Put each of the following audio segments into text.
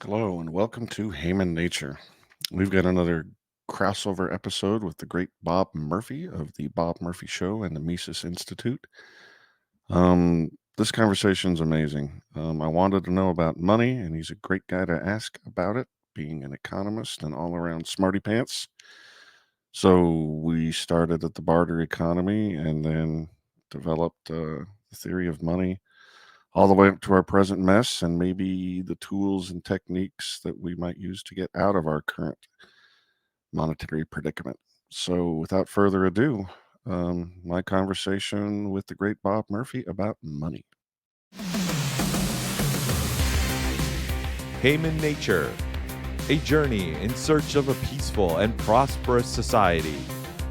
Hello and welcome to Heyman Nature. We've got another crossover episode with the great Bob Murphy of the Bob Murphy Show and the Mises Institute. This conversation's amazing. I wanted to know about money, and he's a great guy to ask about it, being an economist and all around smarty pants. So we started at the barter economy and then developed the theory of money all the way up to our present mess and maybe the tools and techniques that we might use to get out of our current monetary predicament. So, without further ado, my conversation with the great Bob Murphy about money. Heyman Nature, a journey in search of a peaceful and prosperous society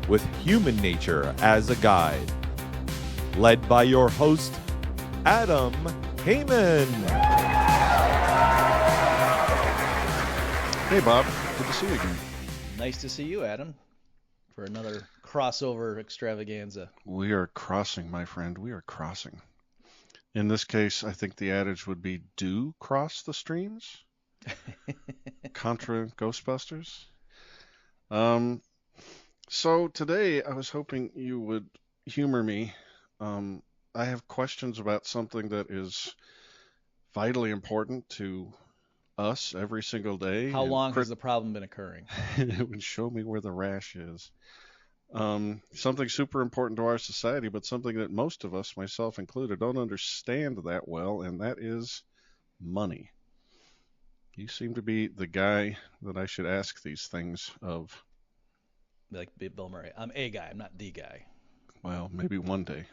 with human nature as a guide. Led by your host, Adam Heyman. Hey, Bob. Good to see you again. Nice to see you, Adam, for another crossover extravaganza. We are crossing, my friend. We are crossing. In this case, I think the adage would be do cross the streams. Contra Ghostbusters. So today I was hoping you would humor me. I have questions about something that is vitally important to us every single day. How and long has the problem been occurring? It would show me where the rash is. Something super important to our society, but something that most of us, myself included, don't understand that well, and that is money. You seem to be the guy that I should ask these things of. Like Bill Murray. I'm a guy, I'm not the guy. Well, maybe one day.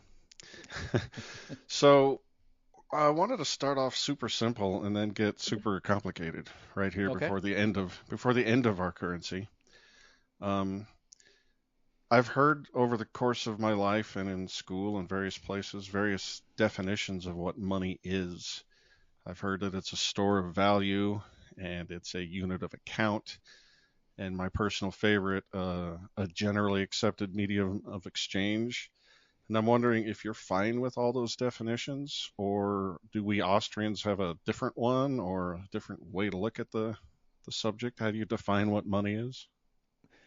So I wanted to start off super simple and then get super complicated right here Okay. before the end of our currency. Um, I've heard over the course of my life and in school and various places various definitions of what money is. I've heard that it's a store of value and it's a unit of account. And my personal favorite, a generally accepted medium of exchange. And I'm wondering if you're fine with all those definitions, or do we Austrians have a different one or a different way to look at the subject? How do you define what money is?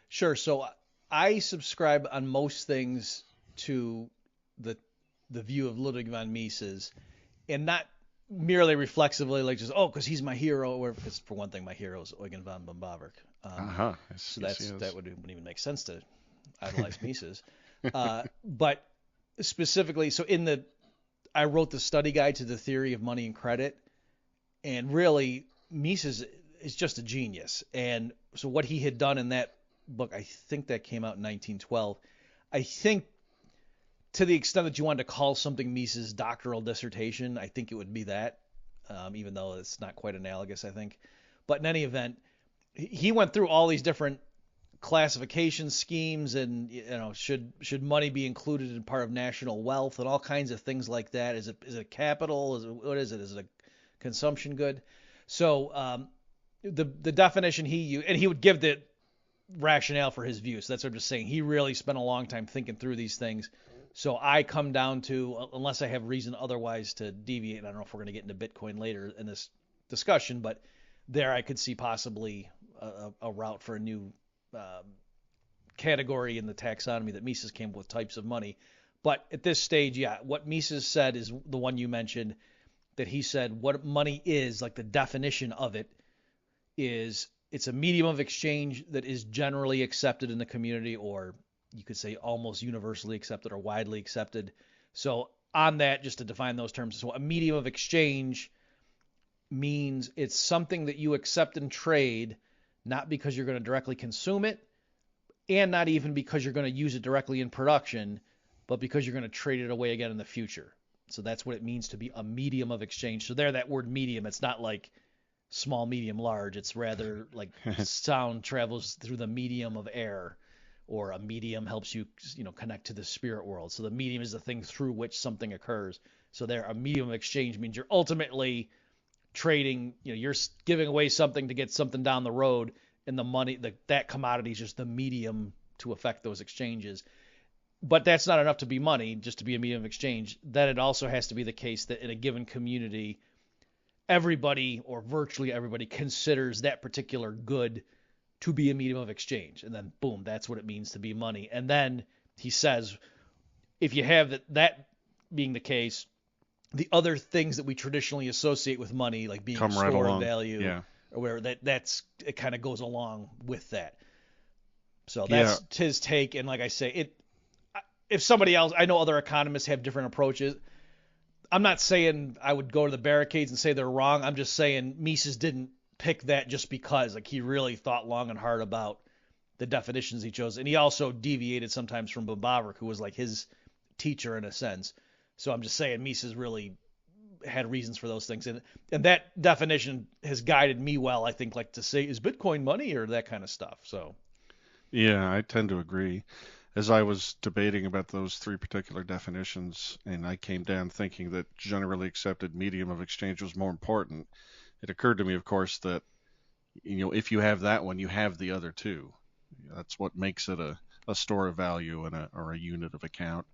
Sure. So I subscribe on most things to the the view of Ludwig von Mises, and not merely reflexively, like just because he's my hero, or because for one thing, my hero is Eugen von Böhm-Bawerk. Uh-huh. So Yes, that's yes. that wouldn't even make sense to idolize Mises. But specifically, so I wrote the study guide to the theory of money and credit, and really Mises is just a genius. And so what he had done in that book, I think that came out in 1912. I think to the extent that you wanted to call something Mises' doctoral dissertation, I think it would be that, even though it's not quite analogous, I think. But in any event, he went through all these different classification schemes, and should money be included in part of national wealth and all kinds of things like that. Is it capital? What is it? Is it a consumption good? So the definition he used, and he would give the rationale for his view. So that's what I'm just saying. He really spent a long time thinking through these things. So I come down to, unless I have reason otherwise to deviate, I don't know if we're going to get into Bitcoin later in this discussion, but there I could see possibly a route for a new category in the taxonomy that Mises came up with, types of money. But at this stage, yeah, what Mises said is the one you mentioned, that he said what money is, like the definition of it is, it's a medium of exchange that is generally accepted in the community, or you could say almost universally accepted or widely accepted. So on that, just to define those terms, so a medium of exchange means it's something that you accept and trade, not because you're going to directly consume it, and not even because you're going to use it directly in production, but because you're going to trade it away again in the future. So that's what it means to be a medium of exchange. So there, that word medium, it's not like small, medium, large. It's rather like sound travels through the medium of air, or a medium helps you, connect to the spirit world. So the medium is the thing through which something occurs. So there, a medium of exchange means you're ultimately trading, you're giving away something to get something down the road, and the money, that commodity is just the medium to affect those exchanges. But that's not enough to be money, just to be a medium of exchange. Then it also has to be the case that in a given community, everybody or virtually everybody considers that particular good to be a medium of exchange. And then boom, that's what it means to be money. And then he says, if you have that being the case, the other things that we traditionally associate with money, like being a Come right store of along. value Yeah. or whatever, it kind of goes along with that. So Yeah. that's his take. And like I say, if somebody else, I know other economists have different approaches. I'm not saying I would go to the barricades and say they're wrong. I'm just saying Mises didn't pick that just because, like, he really thought long and hard about the definitions he chose. And he also deviated sometimes from Bobaverick, who was like his teacher in a sense. So I'm just saying Mises really had reasons for those things. And that definition has guided me well, I think, like to say, is Bitcoin money or that kind of stuff. So Yeah, I tend to agree. As I was debating about those three particular definitions, and I came down thinking that generally accepted medium of exchange was more important, it occurred to me, of course, that if you have that one, you have the other two. That's what makes it a store of value and or a unit of account.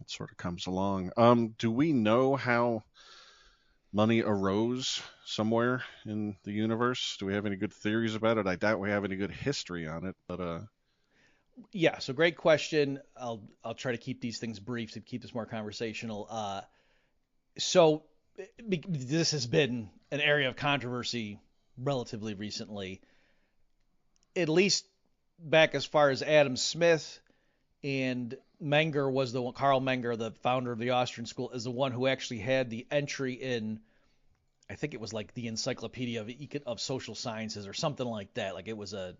It sort of comes along. Do we know how money arose somewhere in the universe? Do we have any good theories about it? I doubt we have any good history on it, but yeah, so great question. I'll try to keep these things brief to keep this more conversational. So this has been an area of controversy relatively recently, at least back as far as Adam Smith and Menger was the one. Carl Menger, the founder of the Austrian school, is the one who actually had the entry in, I think it was like the Encyclopedia of Social Sciences or something like that. Like it was a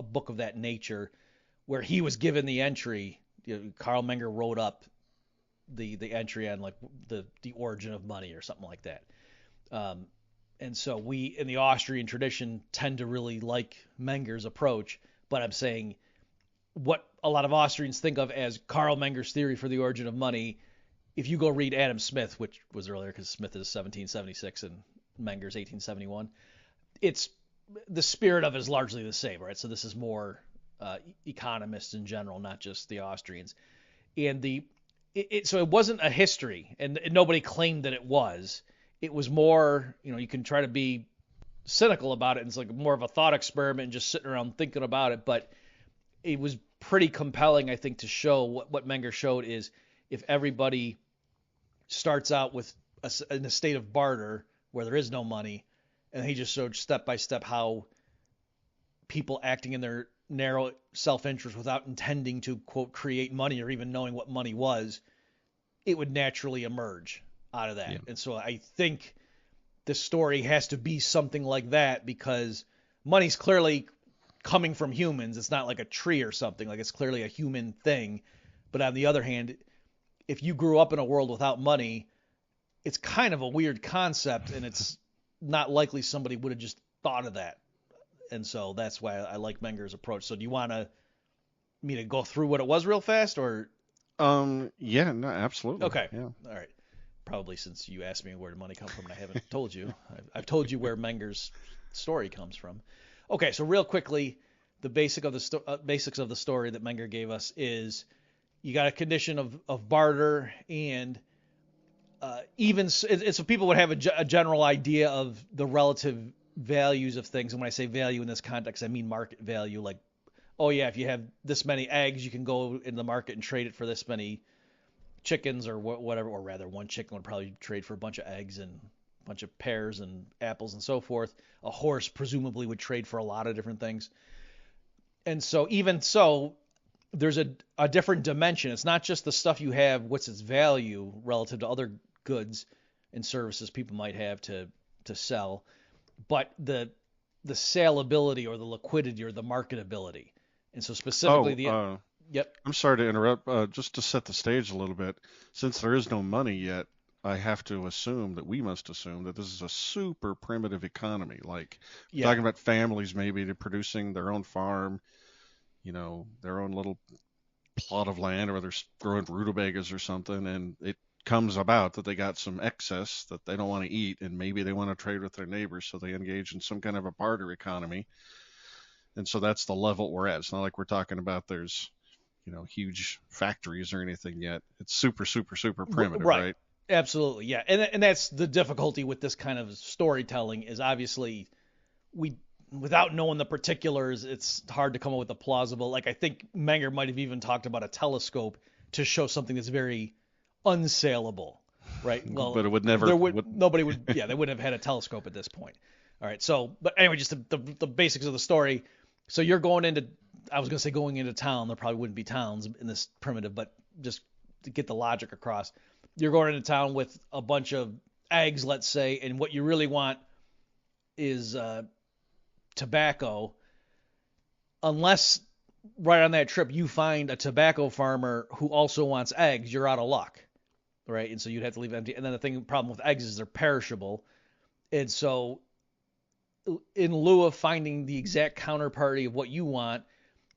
book of that nature where he was given the entry. Carl Menger wrote up the entry on like the origin of money or something like that. And so we in the Austrian tradition tend to really like Menger's approach, but I'm saying what a lot of Austrians think of as Carl Menger's theory for the origin of money, if you go read Adam Smith, which was earlier because Smith is 1776 and Menger's 1871, it's the spirit of it is largely the same, right? So this is more economists in general, not just the Austrians. And so it wasn't a history, and nobody claimed that it was. It was more, you can try to be cynical about it, and it's like more of a thought experiment and just sitting around thinking about it, but it was pretty compelling, I think, to show what Menger showed is if everybody starts out with in a state of barter where there is no money, and he just showed step by step how people acting in their narrow self-interest without intending to, quote, create money or even knowing what money was, it would naturally emerge out of that. Yeah. And so I think the story has to be something like that because money's clearly coming from humans. It's not like a tree or something. Like it's clearly a human thing. But on the other hand, if you grew up in a world without money, it's kind of a weird concept, and it's not likely somebody would have just thought of that. And so that's why I like Menger's approach. So do you want me to go through what it was real fast, or? Yeah, no, absolutely. Okay. Yeah. All right. Probably since you asked me where did money come from, and I haven't told you. I've told you where Menger's story comes from. Okay, so real quickly, the basics of the story that Menger gave us is you got a condition of barter, and so people would have a general idea of the relative values of things. And when I say value in this context, I mean market value. Like, oh yeah, if you have this many eggs, you can go in the market and trade it for this many chickens or whatever, or rather one chicken would probably trade for a bunch of eggs and a bunch of pears and apples and so forth. A horse presumably would trade for a lot of different things. And so even so, there's a different dimension. It's not just the stuff you have, what's its value relative to other goods and services people might have to sell, but the saleability or the liquidity or the marketability. And so specifically Yep. I'm sorry to interrupt. Just to set the stage a little bit, since there is no money yet, I have to assume that we must assume that this is a super primitive economy. Like talking about families, maybe they're producing their own farm, their own little plot of land, or they're growing rutabagas or something, and it comes about that they got some excess that they don't want to eat, and maybe they want to trade with their neighbors, so they engage in some kind of a barter economy. And so that's the level we're at. It's not like we're talking about there's huge factories or anything yet. It's super, super, super primitive, right? Absolutely, yeah, and that's the difficulty with this kind of storytelling is obviously we without knowing the particulars, it's hard to come up with a plausible. Like I think Menger might have even talked about a telescope to show something that's very unsaleable, right? Well, But it would there never would would. nobody would yeah they wouldn't have had a telescope at this point. All right, so but anyway, just the basics of the story. So you're going into I was gonna say going into town. There probably wouldn't be towns in this primitive, but just to get the logic across, you're going into town with a bunch of eggs, let's say, and what you really want is tobacco, unless right on that trip you find a tobacco farmer who also wants eggs, you're out of luck, right? And so you'd have to leave empty. And then the problem with eggs is they're perishable, and so in lieu of finding the exact counterparty of what you want,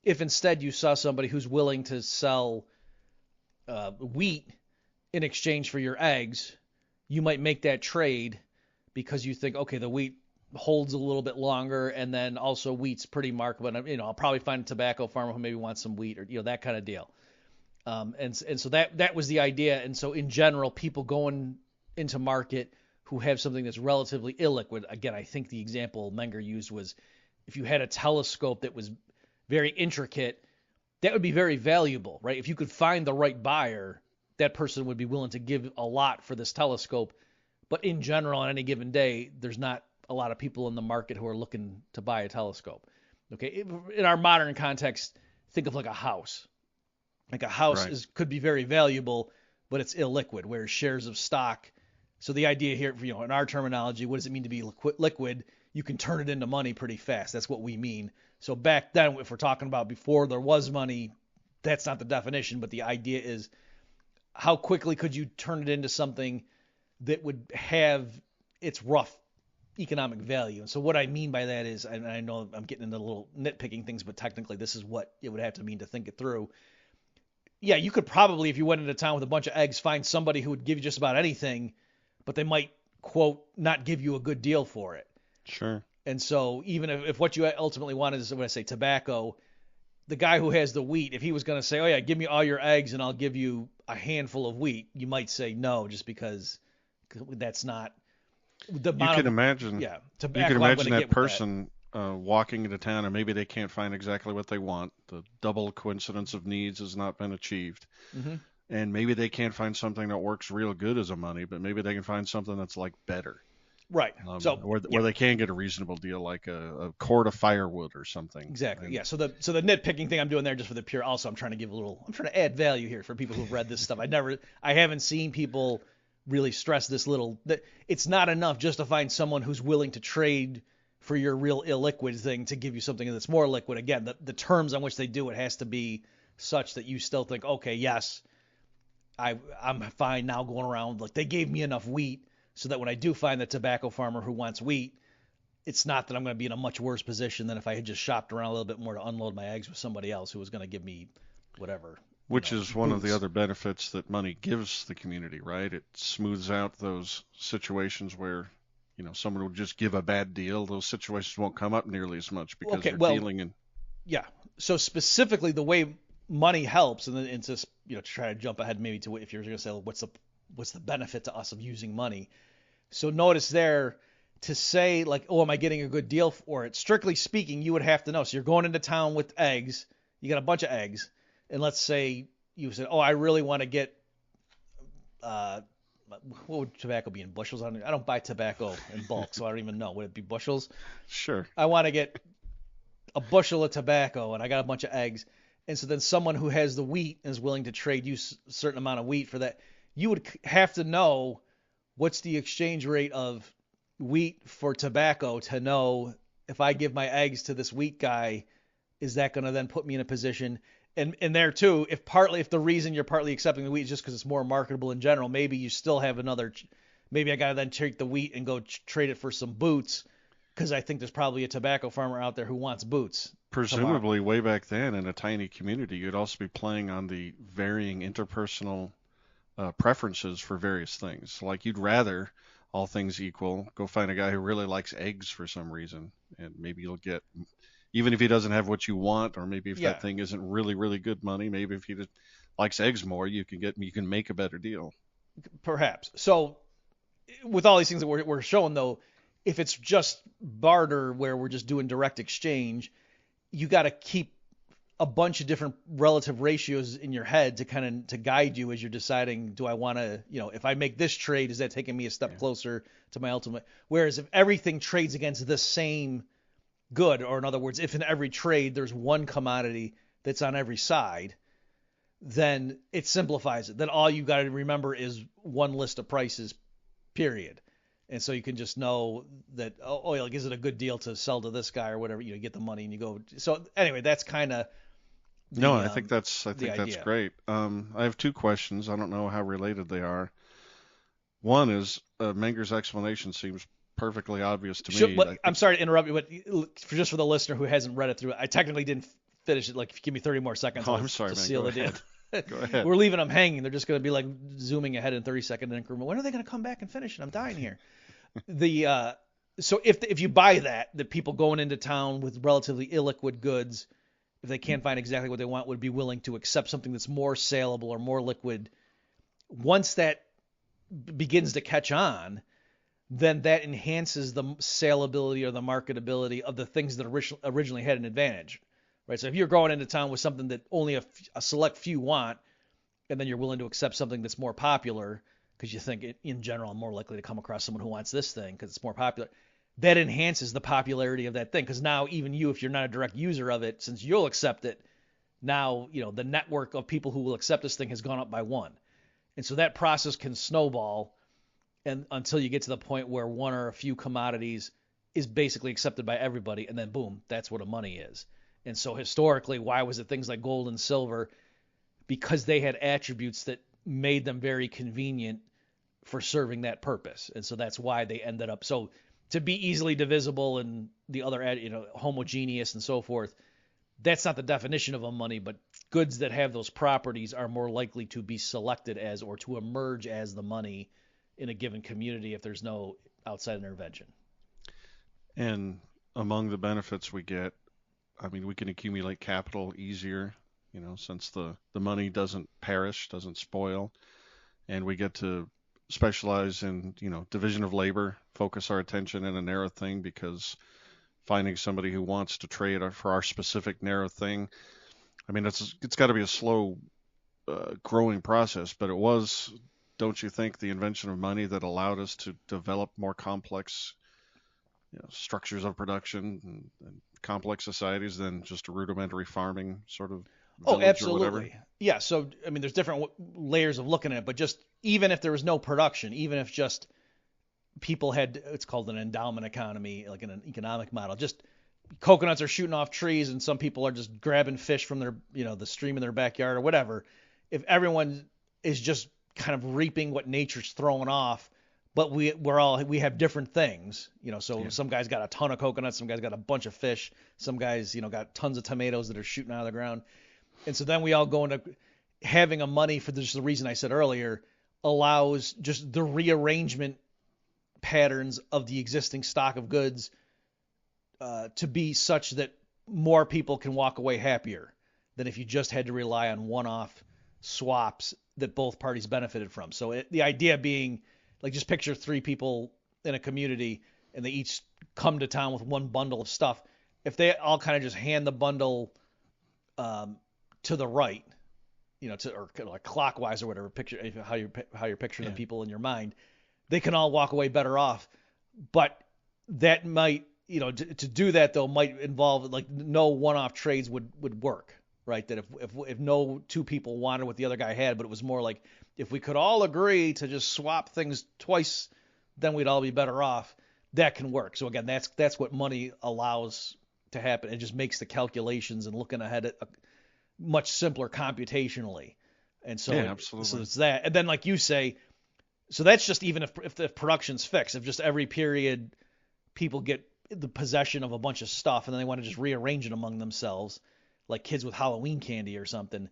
if instead you saw somebody who's willing to sell wheat in exchange for your eggs, you might make that trade because you think, okay, the wheat holds a little bit longer, and then also wheat's pretty marketable. And, I'll probably find a tobacco farmer who maybe wants some wheat or that kind of deal. And so that was the idea. And so in general, people going into market who have something that's relatively illiquid. Again, I think the example Menger used was if you had a telescope that was very intricate, that would be very valuable, right? If you could find the right buyer, that person would be willing to give a lot for this telescope. But in general, on any given day, there's not a lot of people in the market who are looking to buy a telescope. Okay, in our modern context, think of like a house. Like a house Right. could be very valuable, but it's illiquid, whereas shares of stock. So the idea here, in our terminology, what does it mean to be liquid? You can turn it into money pretty fast. That's what we mean. So back then, if we're talking about before there was money, that's not the definition, but the idea is how quickly could you turn it into something that would have its rough economic value. And so what I mean by that is, and I know I'm getting into little nitpicking things, but technically this is what it would have to mean to think it through. Yeah, you could probably, if you went into town with a bunch of eggs, find somebody who would give you just about anything, but they might, quote, not give you a good deal for it. Sure. And so even if what you ultimately wanted is, when I say tobacco, the guy who has the wheat, if he was going to say, oh yeah, give me all your eggs and I'll give you a handful of wheat, you might say no, just because that's not the You amount can of, imagine. yeah, You can tobacco I'm going imagine to that get with that. person walking into town, and maybe they can't find exactly what they want. The double coincidence of needs has not been achieved, Hmm. and maybe they can't find something that works real good as a money, but maybe they can find something that's like better, Right. So yeah, where they can get a reasonable deal, like a cord of firewood or something. exactly. And Yeah. So the nitpicking thing I'm doing there just for the pure. Also, I'm trying to add value here for people who've read this stuff. I haven't seen people really stress this little. That it's not enough just to find someone who's willing to trade for your real illiquid thing to give you something that's more liquid. Again, the terms on which they do it has to be such that you still think, okay, yes, I'm fine now going around. Like they gave me enough wheat so that when I do find the tobacco farmer who wants wheat, it's not that I'm going to be in a much worse position than if I had just shopped around a little bit more to unload my eggs with somebody else who was going to give me whatever, which is one of the boots. other benefits that money gives the community, right? It smooths out those situations where, someone would just give a bad deal. Those situations won't come up nearly as much because Okay, you're well, dealing in. yeah. So specifically, the way money helps, and then it's just to try to jump ahead maybe to if you're going to say, well, what's the benefit to us of using money? So notice there to say like, oh, am I getting a good deal for it? Strictly speaking, you would have to know. So you're going into town with eggs. You got a bunch of eggs, and let's say you said, oh, I really want to get uh, what would tobacco be in bushels? I don't buy tobacco in bulk, so I don't even know. Would it be bushels? Sure. I want to get a bushel of tobacco, and I got a bunch of eggs. And so then someone who has the wheat and is willing to trade you a certain amount of wheat for that, you would have to know what's the exchange rate of wheat for tobacco to know if I give my eggs to this wheat guy, is that going to then put me in a position? And there too, if the reason you're partly accepting the wheat is just because it's more marketable in general, maybe you still have maybe I got to then take the wheat and go trade it for some boots because I think there's probably a tobacco farmer out there who wants boots tomorrow. Presumably, way back then in a tiny community, you'd also be playing on the varying interpersonal preferences for various things. Like you'd rather, all things equal, go find a guy who really likes eggs for some reason, and maybe you'll get, even if he doesn't have what you want, or maybe if Yeah, that thing isn't really, really good money, maybe if he just likes eggs more, you can make a better deal. Perhaps. So with all these things that we're showing, though, if it's just barter where we're just doing direct exchange, you got to keep a bunch of different relative ratios in your head to to guide you as you're deciding, do I want to, if I make this trade, is that taking me a step closer to my ultimate? Whereas if everything trades against the same good, or in other words, if in every trade there's one commodity that's on every side, then it simplifies it. Then all you got to remember is one list of prices, period. And so you can just know that, like, is it a good deal to sell to this guy or whatever? You get the money and you go. So anyway, that's kind of No, I think that's idea. great. I have two questions. I don't know how related they are. One is Menger's explanation seems perfectly obvious to me. I'm sorry to interrupt you, but just for the listener who hasn't read it through, I technically didn't finish it. Like, if you give me 30 more seconds, I'm sorry, to man. seal Go the deal. Go ahead. We're leaving them hanging. They're just going to be like zooming ahead in 30-second increment. When are they going to come back and finish it? I'm dying here. So if you buy that people going into town with relatively illiquid goods, if they can't find exactly what they want, would be willing to accept something that's more saleable or more liquid. Once that begins to catch on, then that enhances the saleability or the marketability of the things that originally had an advantage, right? So if you're going into town with something that only a select few want, and then you're willing to accept something that's more popular because you think in general I'm more likely to come across someone who wants this thing because it's more popular, that enhances the popularity of that thing. Because now even you, if you're not a direct user of it, since you'll accept it, now the network of people who will accept this thing has gone up by one. And so that process can snowball and until you get to the point where one or a few commodities is basically accepted by everybody, and then boom, that's what a money is. And so historically, why was it things like gold and silver? Because they had attributes that made them very convenient for serving that purpose. And so that's why they ended up so to be easily divisible and the other homogeneous and so forth. That's not the definition of a money, but goods that have those properties are more likely to be selected as or to emerge as the money in a given community if there's no outside intervention. And among the benefits we get, I mean, we can accumulate capital easier, since the money doesn't perish, doesn't spoil, and we get to specialize in, division of labor, focus our attention in a narrow thing, because finding somebody who wants to trade for our specific narrow thing, I mean, it's got to be a slow growing process, but it was, don't you think, the invention of money that allowed us to develop more complex structures of production and complex societies than just a rudimentary farming sort of village absolutely. or whatever? Yeah, so I mean there's different layers of looking at it, but just even if there was no production, even if just people had, it's called an endowment economy, like in an economic model, just coconuts are shooting off trees and some people are just grabbing fish from their, the stream in their backyard or whatever. If everyone is just kind of reaping what nature's throwing off, but we have different things, so Some guys got a ton of coconuts, some guys got a bunch of fish, some guys, got tons of tomatoes that are shooting out of the ground. And so then we all go into having a money for just the reason I said earlier allows just the rearrangement patterns of the existing stock of goods to be such that more people can walk away happier than if you just had to rely on one-off swaps that both parties benefited from. So the idea being, like, just picture three people in a community and they each come to town with one bundle of stuff. If they all kind of just hand the bundle to the right, or like clockwise or whatever, picture how you're picturing the people in your mind, they can all walk away better off. But that might, to do that though might involve like no one-off trades would work, right? That if no two people wanted what the other guy had, but it was more like if we could all agree to just swap things twice, then we'd all be better off. That can work. So again, that's what money allows to happen. It just makes the calculations and looking ahead much simpler computationally. And so, absolutely. So it's that. And then like you say, so that's just even if the production's fixed, if just every period people get the possession of a bunch of stuff and then they want to just rearrange it among themselves, like kids with Halloween candy or something,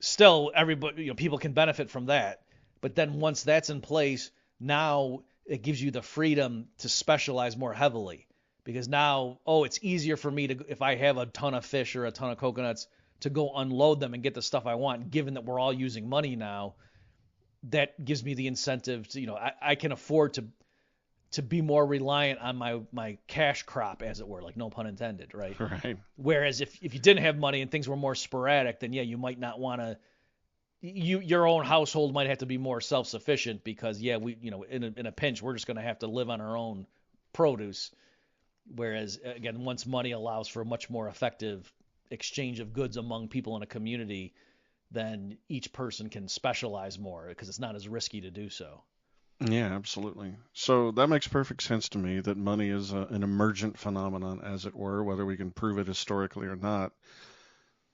still everybody, people can benefit from that. But then once that's in place, now it gives you the freedom to specialize more heavily, because now, it's easier for me to, if I have a ton of fish or a ton of coconuts, to go unload them and get the stuff I want, given that we're all using money now. that gives me the incentive to, I can afford to be more reliant on my cash crop, as it were, like no pun intended, right? Right. Whereas if you didn't have money and things were more sporadic, then yeah, you might not want to. Your own household might have to be more self-sufficient because yeah, we in a pinch we're just going to have to live on our own produce. Whereas again, once money allows for a much more effective exchange of goods among people in a community, then each person can specialize more because it's not as risky to do so. Yeah, absolutely. So that makes perfect sense to me that money is an emergent phenomenon, as it were, whether we can prove it historically or not.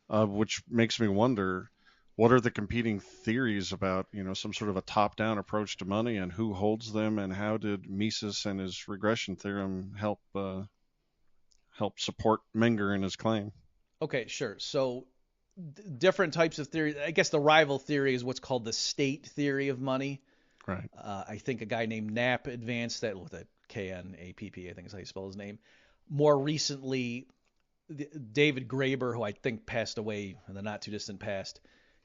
Which makes me wonder, what are the competing theories about, some sort of a top-down approach to money, and who holds them, and how did Mises and his regression theorem help support Menger in his claim? Okay, sure. So different types of theory. I guess the rival theory is what's called the state theory of money. Right. I think a guy named Knapp advanced that with a Knapp, I think is how you spell his name. More recently, David Graeber, who I think passed away in the not too distant past,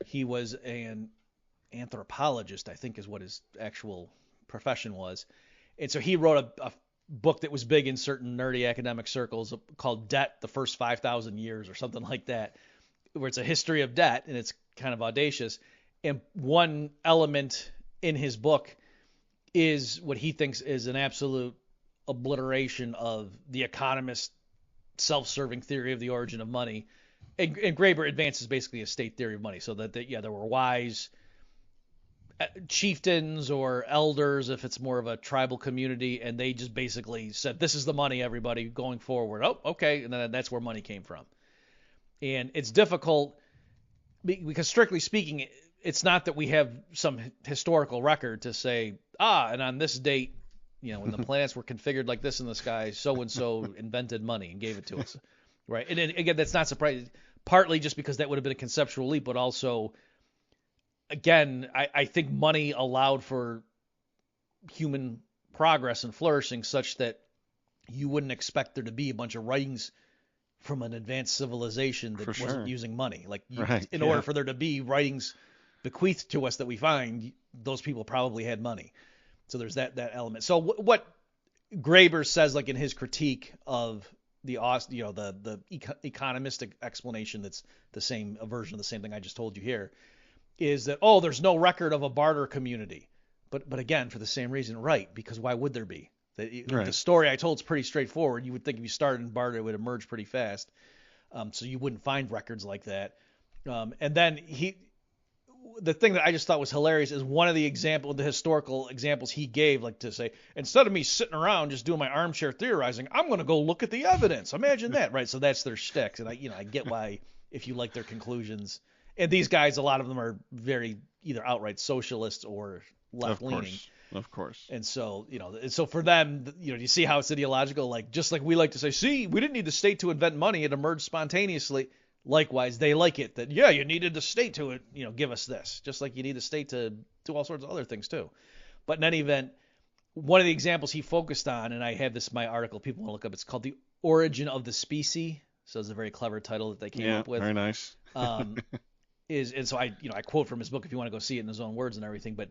he was an anthropologist, I think is what his actual profession was. And so he wrote a book that was big in certain nerdy academic circles called Debt, the First 5,000 Years or something like that, where it's a history of debt and it's kind of audacious. And one element in his book is what he thinks is an absolute obliteration of the economist self-serving theory of the origin of money. And Graeber advances basically a state theory of money, so that there were wise chieftains or elders, if it's more of a tribal community, and they just basically said, this is the money, everybody, going forward. Oh, okay, and then that's where money came from. And it's difficult because, strictly speaking, it's not that we have some historical record to say, and on this date, when the planets were configured like this in the sky, so-and-so invented money and gave it to us, right? And again, that's not surprising, partly just because that would have been a conceptual leap, but also, again, I think money allowed for human progress and flourishing such that you wouldn't expect there to be a bunch of writings from an advanced civilization that wasn't using money. Like, in order for there to be writings bequeathed to us that we find, those people probably had money. So there's that element. So what Graeber says, like in his critique of the economistic explanation, that's the same, a version of the same thing I just told you here, is that there's no record of a barter community. But again, for the same reason, right? Because why would there be? The story I told is pretty straightforward. You would think if you started in barter, it would emerge pretty fast. So you wouldn't find records like that. And then the thing that I just thought was hilarious is one of the historical examples he gave, like to say, instead of me sitting around just doing my armchair theorizing, I'm going to go look at the evidence. Imagine that, right? So that's their shtick. And I get why, if you like their conclusions, and these guys, a lot of them are very either outright socialists or left-leaning. Of course. And so, so for them, you see how it's ideological? Like, just like we like to say, see, we didn't need the state to invent money. It emerged spontaneously. Likewise, they like it that, you needed the state to, give us this, just like you need the state to do all sorts of other things too. But in any event, one of the examples he focused on, and I have this in my article, people want to look up, it's called The Origin of the Species. So it's a very clever title that they came up with. Very nice. And so I quote from his book if you want to go see it in his own words and everything, but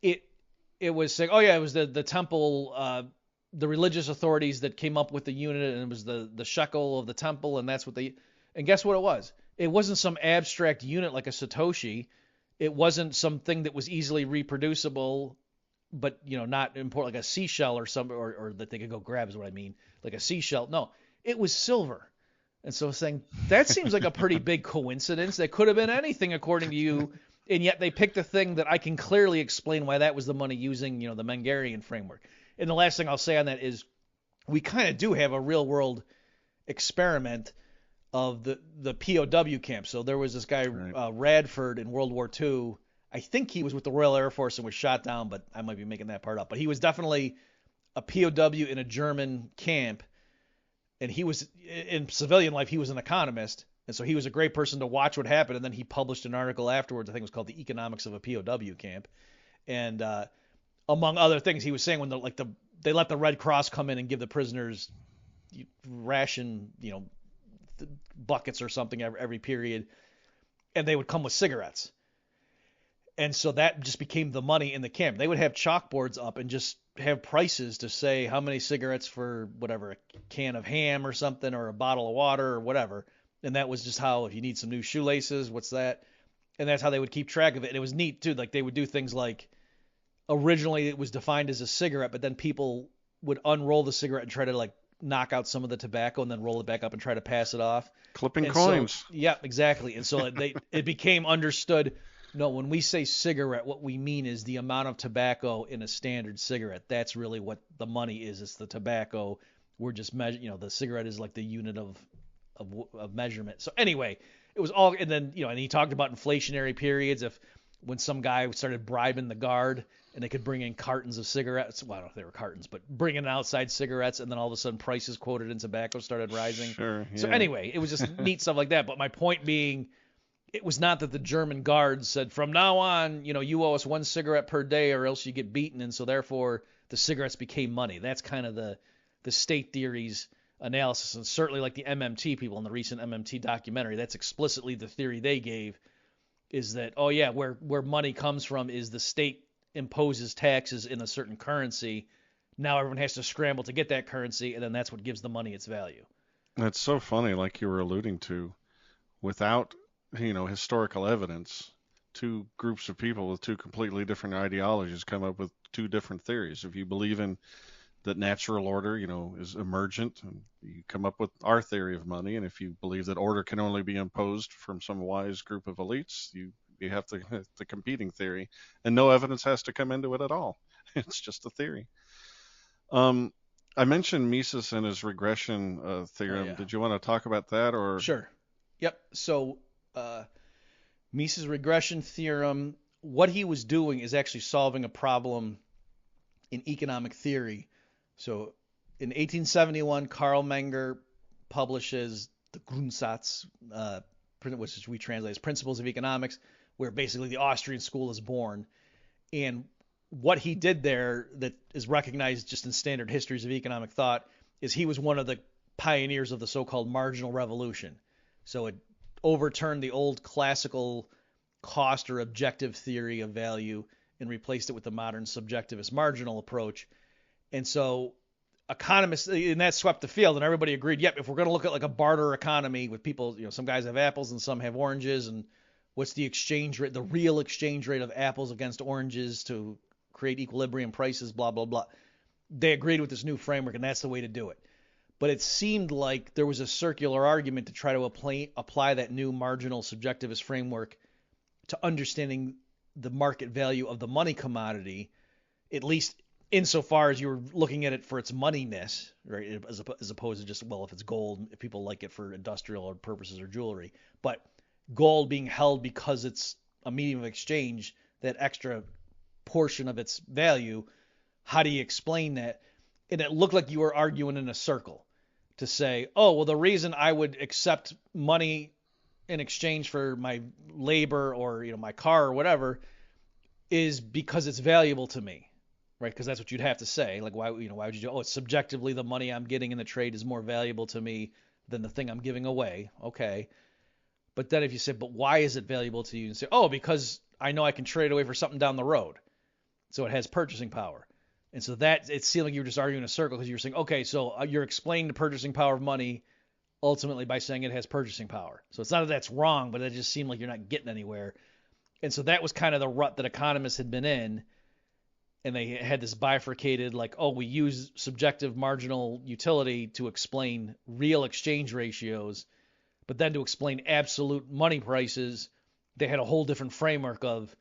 it was saying, it was the temple, the religious authorities that came up with the unit, and it was the shekel of the temple, and that's what and guess what it was? It wasn't some abstract unit like a Satoshi. It wasn't something that was easily reproducible, but not important, like a seashell or that they could go grab is what I mean, like a seashell. No, it was silver. And so saying that seems like a pretty big coincidence. That could have been anything according to you, and yet they picked a thing that I can clearly explain why that was the money using, the Mengerian framework. And the last thing I'll say on that is we kind of do have a real world experiment of the POW camp. So there was this guy, Radford, in World War II. I think he was with the Royal Air Force and was shot down, but I might be making that part up. But he was definitely a POW in a German camp. And he was, in civilian life, he was an economist. And so he was a great person to watch what happened. And then he published an article afterwards, I think it was called The Economics of a POW Camp. And among other things, he was saying when they let the Red Cross come in and give the prisoners ration, buckets or something every period, and they would come with cigarettes. And so that just became the money in the camp. They would have chalkboards up and just have prices to say how many cigarettes for whatever, a can of ham or something, or a bottle of water or whatever. And that was just how, if you need some new shoelaces, what's that? And that's how they would keep track of it. And it was neat too. Like they would do things like, originally it was defined as a cigarette, but then people would unroll the cigarette and try to like knock out some of the tobacco and then roll it back up and try to pass it off. Clipping And coins. So, yeah, exactly. And so it became understood. No, when we say cigarette, what we mean is the amount of tobacco in a standard cigarette. That's really what the money is. It's the tobacco. We're just the cigarette is like the unit of measurement. So anyway, it was all, and then, and he talked about inflationary periods when some guy started bribing the guard and they could bring in cartons of cigarettes. Well, I don't know if they were cartons, but bring in outside cigarettes, and then all of a sudden prices quoted in tobacco started rising. Sure. Yeah. So anyway, it was just neat stuff like that. But my point being, it was not that the German guards said, from now on, you owe us 1 cigarette per day or else you get beaten, and so therefore the cigarettes became money. That's kind of the state theory's analysis, and certainly like the MMT people in the recent MMT documentary, that's explicitly the theory they gave, is that, oh yeah, where money comes from is the state imposes taxes in a certain currency. Now everyone has to scramble to get that currency, and then that's what gives the money its value. That's so funny, like you were alluding to, without historical evidence, two groups of people with two completely different ideologies come up with two different theories. If you believe in that natural order, is emergent, and you come up with our theory of money. And if you believe that order can only be imposed from some wise group of elites, you have the competing theory, and no evidence has to come into it at all. It's just a theory. I mentioned Mises and his regression theorem. Oh, yeah. Did you want to talk about that, or? Sure. Yep. So Mises' regression theorem, what he was doing is actually solving a problem in economic theory. So in 1871, Karl Menger publishes the Grundsatz, which we translate as Principles of Economics, where basically the Austrian school is born. And what he did there that is recognized just in standard histories of economic thought is he was one of the pioneers of the so-called marginal revolution. So it overturned the old classical cost or objective theory of value and replaced it with the modern subjectivist marginal approach. And so economists, and that swept the field, and everybody agreed, yep, if we're going to look at like a barter economy with people, some guys have apples and some have oranges, and what's the exchange rate, the real exchange rate of apples against oranges to create equilibrium prices, blah, blah, blah. They agreed with this new framework, and that's the way to do it. But it seemed like there was a circular argument to try to apply that new marginal subjectivist framework to understanding the market value of the money commodity, at least insofar as you were looking at it for its moneyness, right? As opposed to just, well, if it's gold, if people like it for industrial or purposes or jewelry. But gold being held because it's a medium of exchange, that extra portion of its value, how do you explain that? And it looked like you were arguing in a circle to say, oh, well, the reason I would accept money in exchange for my labor or, my car or whatever is because it's valuable to me, right? Because that's what you'd have to say. Like, why would you do, it's subjectively the money I'm getting in the trade is more valuable to me than the thing I'm giving away. Okay. But then if you say, but why is it valuable to you? And say, oh, because I know I can trade it away for something down the road. So it has purchasing power. And so that, it seemed like you were just arguing in a circle because you were saying, okay, so you're explaining the purchasing power of money ultimately by saying it has purchasing power. So it's not that that's wrong, but it just seemed like you're not getting anywhere. And so that was kind of the rut that economists had been in. And they had this bifurcated, like, oh, we use subjective marginal utility to explain real exchange ratios, but then to explain absolute money prices, they had a whole different framework of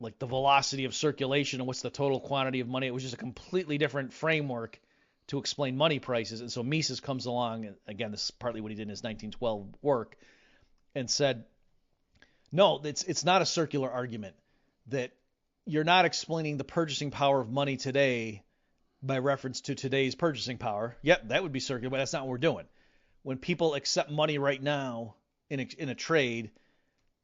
like the velocity of circulation and what's the total quantity of money. It was just a completely different framework to explain money prices. And so Mises comes along, and again, this is partly what he did in his 1912 work, and said, no, it's not a circular argument, that you're not explaining the purchasing power of money today by reference to today's purchasing power. Yep, that would be circular, but that's not what we're doing. When people accept money right now in a trade,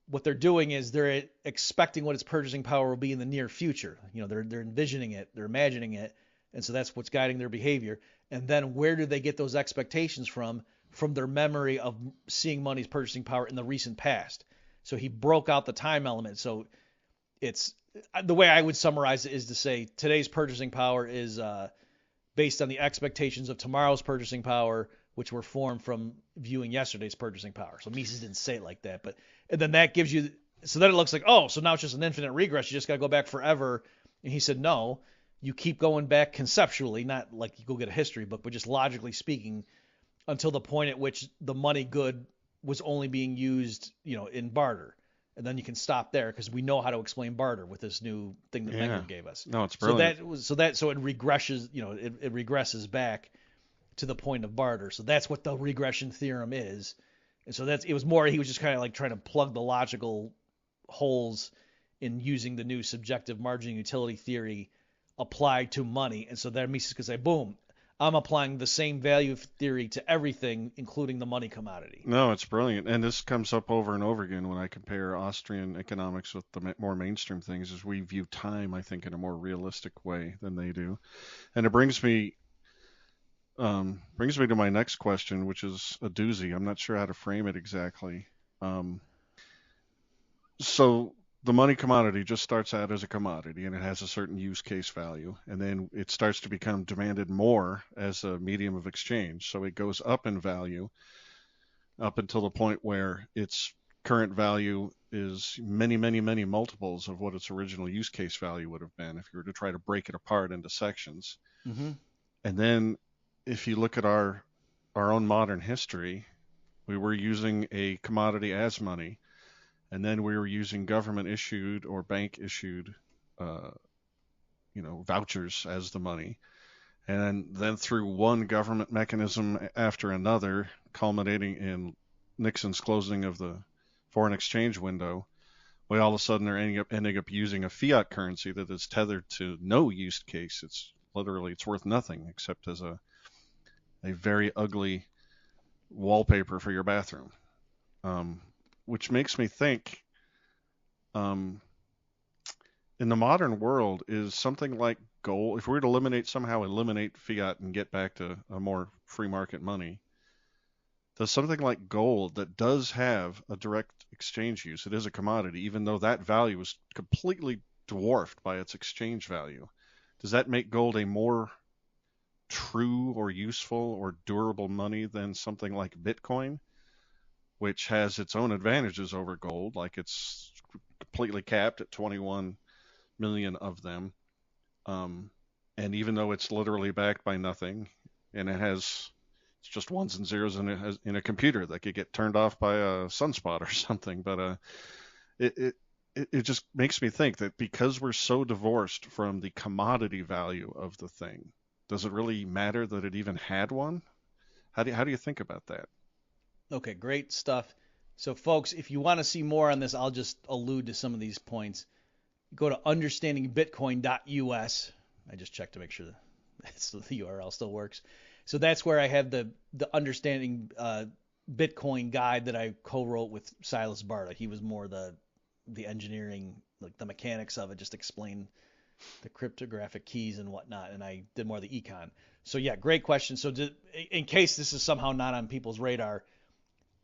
what they're doing is they're expecting what its purchasing power will be in the near future. They're envisioning it, they're imagining it, and so that's what's guiding their behavior. And then where do they get those expectations from? From their memory of seeing money's purchasing power in the recent past. So he broke out the time element. So it's the way I would summarize it is to say today's purchasing power is based on the expectations of tomorrow's purchasing power, which were formed from viewing yesterday's purchasing power. So Mises didn't say it like that, but and then that gives you, so then it looks like, oh, so now it's just an infinite regress. You just got to go back forever. And he said, no, you keep going back conceptually, not like you go get a history book, but just logically speaking, until the point at which the money good was only being used, in barter. And then you can stop there because we know how to explain barter with this new thing that Menger gave us. No, it's brilliant. So it regresses, it regresses back to the point of barter. So that's what the regression theorem is. And so it was more, he was just kind of like trying to plug the logical holes in using the new subjective margin utility theory applied to money. And so then Mises could say, boom, I'm applying the same value theory to everything, including the money commodity. No, it's brilliant. And this comes up over and over again when I compare Austrian economics with the more mainstream things, is we view time, I think, in a more realistic way than they do. And it brings me to my next question, which is a doozy. I'm not sure how to frame it exactly. So the money commodity just starts out as a commodity and it has a certain use case value, and then it starts to become demanded more as a medium of exchange. So it goes up in value up until the point where its current value is many, many, many multiples of what its original use case value would have been if you were to try to break it apart into sections. Mm-hmm. And then if you look at our own modern history, we were using a commodity as money. And then we were using government issued or bank issued, vouchers as the money. And then through one government mechanism after another, culminating in Nixon's closing of the foreign exchange window, we all of a sudden are ending up using a fiat currency that is tethered to no use case. It's worth nothing except as a very ugly wallpaper for your bathroom. Which makes me think, in the modern world, is something like gold, if we were to somehow eliminate fiat and get back to a more free market money, does something like gold that does have a direct exchange use, it is a commodity, even though that value is completely dwarfed by its exchange value, does that make gold a more true or useful or durable money than something like Bitcoin, which has its own advantages over gold, like it's completely capped at 21 million of them. And even though it's literally backed by nothing, and it's just ones and zeros in a computer that could get turned off by a sunspot or something. But it just makes me think that because we're so divorced from the commodity value of the thing, does it really matter that it even had one? How do you think about that? Okay, great stuff. So, folks, if you want to see more on this, I'll just allude to some of these points. Go to understandingbitcoin.us. I just checked to make sure that the URL still works. So that's where I have the understanding Bitcoin guide that I co-wrote with Silas Barta. He was more the engineering, like the mechanics of it, just explain the cryptographic keys and whatnot, and I did more of the econ. So yeah, great question. So in case this is somehow not on people's radar,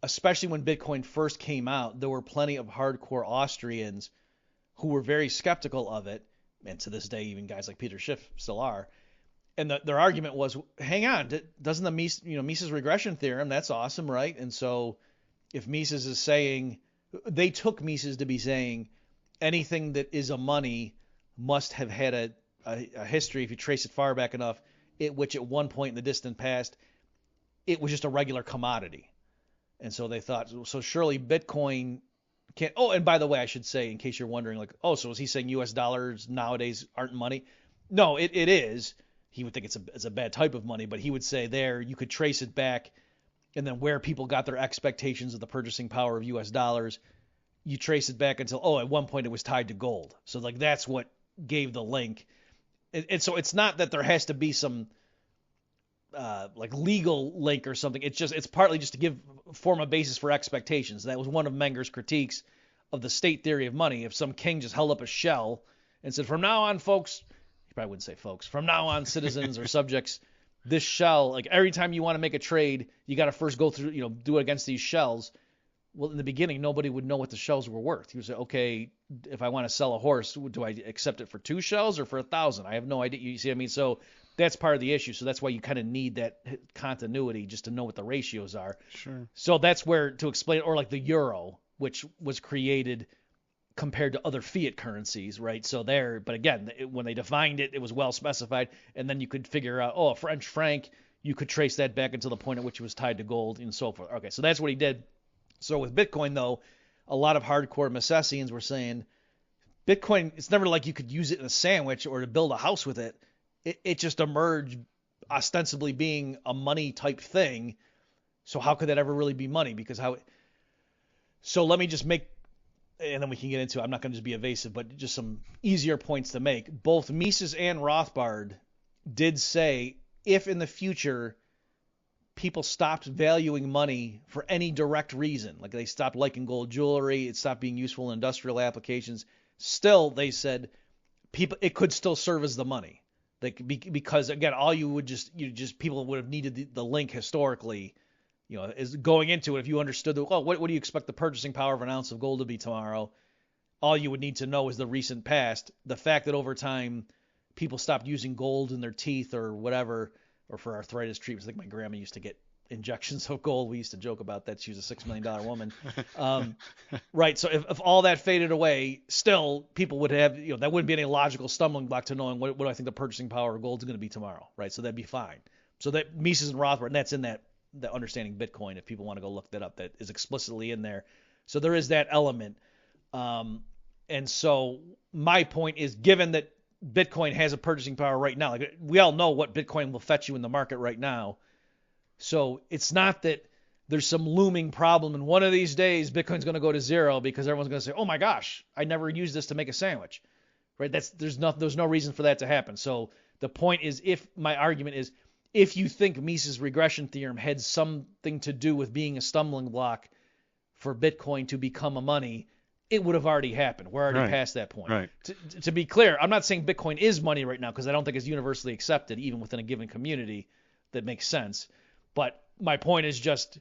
especially when Bitcoin first came out, there were plenty of hardcore Austrians who were very skeptical of it, and to this day, even guys like Peter Schiff still are. And their argument was, hang on, doesn't the Mises regression theorem, that's awesome, right? And so if Mises is saying, they took Mises to be saying anything that is a money must have had a history, if you trace it far back enough, which at one point in the distant past, it was just a regular commodity. And so they thought, so surely Bitcoin can't. Oh, and by the way, I should say, in case you're wondering, like, oh, so is he saying U.S. dollars nowadays aren't money? No, it is. He would think it's a bad type of money, but he would say there you could trace it back, and then where people got their expectations of the purchasing power of U.S. dollars, you trace it back until, at one point it was tied to gold. So like that's what gave the link. And so it's not that there has to be some like legal link or something. It's partly just to form a basis for expectations. That was one of Menger's critiques of the state theory of money. If some king just held up a shell and said, from now on, folks, he probably wouldn't say folks, from now on, citizens or subjects, this shell, like every time you want to make a trade, you got to first go through, do it against these shells. Well, in the beginning, nobody would know what the shells were worth. You would say, okay, if I want to sell a horse, do I accept it for 2 shells or for 1,000? I have no idea. You see what I mean? So that's part of the issue. So that's why you kind of need that continuity just to know what the ratios are. Sure. So that's where to explain, or like the euro, which was created compared to other fiat currencies, right? So there, but again, when they defined it, it was well specified, and then you could figure out, oh, a French franc, you could trace that back until the point at which it was tied to gold and so forth. Okay, so that's what he did. So with Bitcoin, though, a lot of hardcore Misesians were saying, Bitcoin, it's never like you could use it in a sandwich or to build a house with it. It just emerged ostensibly being a money type thing. So how could that ever really be money? Because so let me just make, and then we can get into it. I'm not going to just be evasive, but just some easier points to make. Both Mises and Rothbard did say if in the future people stopped valuing money for any direct reason, like they stopped liking gold jewelry, it stopped being useful in industrial applications, still they said it could still serve as the money. Because again, all people would have needed the link historically, is going into it. If you understood what do you expect the purchasing power of an ounce of gold to be tomorrow? All you would need to know is the recent past. The fact that over time people stopped using gold in their teeth or whatever, or for arthritis treatments. I think my grandma used to get injections of gold. We used to joke about that. She was a $6 million woman. Right. So if all that faded away, still people would have, that wouldn't be any logical stumbling block to knowing what do I think the purchasing power of gold is going to be tomorrow. Right. So that'd be fine. So that Mises and Rothbard, and that's in that understanding Bitcoin, if people want to go look that up, that is explicitly in there. So there is that element. And so my point is, given that Bitcoin has a purchasing power right now, like we all know what Bitcoin will fetch you in the market right now. So it's not that there's some looming problem and one of these days Bitcoin's going to go to zero because everyone's going to say, oh my gosh, I never used this to make a sandwich, right? There's no reason for that to happen. So the point is, my argument is, if you think Mises' regression theorem had something to do with being a stumbling block for Bitcoin to become a money, it would have already happened. We're already past that point. Right. To be clear, I'm not saying Bitcoin is money right now because I don't think it's universally accepted, even within a given community that makes sense. But my point is just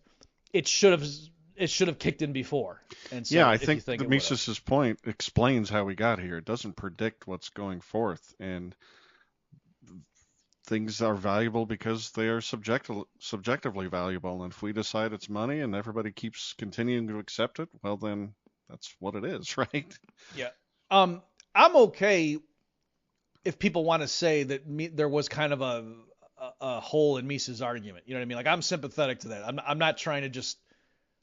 it should have kicked in before. And so I think Mises' point explains how we got here. It doesn't predict what's going forth, and things are valuable because they are subjectively valuable. And if we decide it's money and everybody keeps continuing to accept it, well then that's what it is, right? Yeah. I'm okay if people want to say that there was kind of a hole in Mises' argument. You know what I mean? Like, I'm sympathetic to that. I'm not trying to just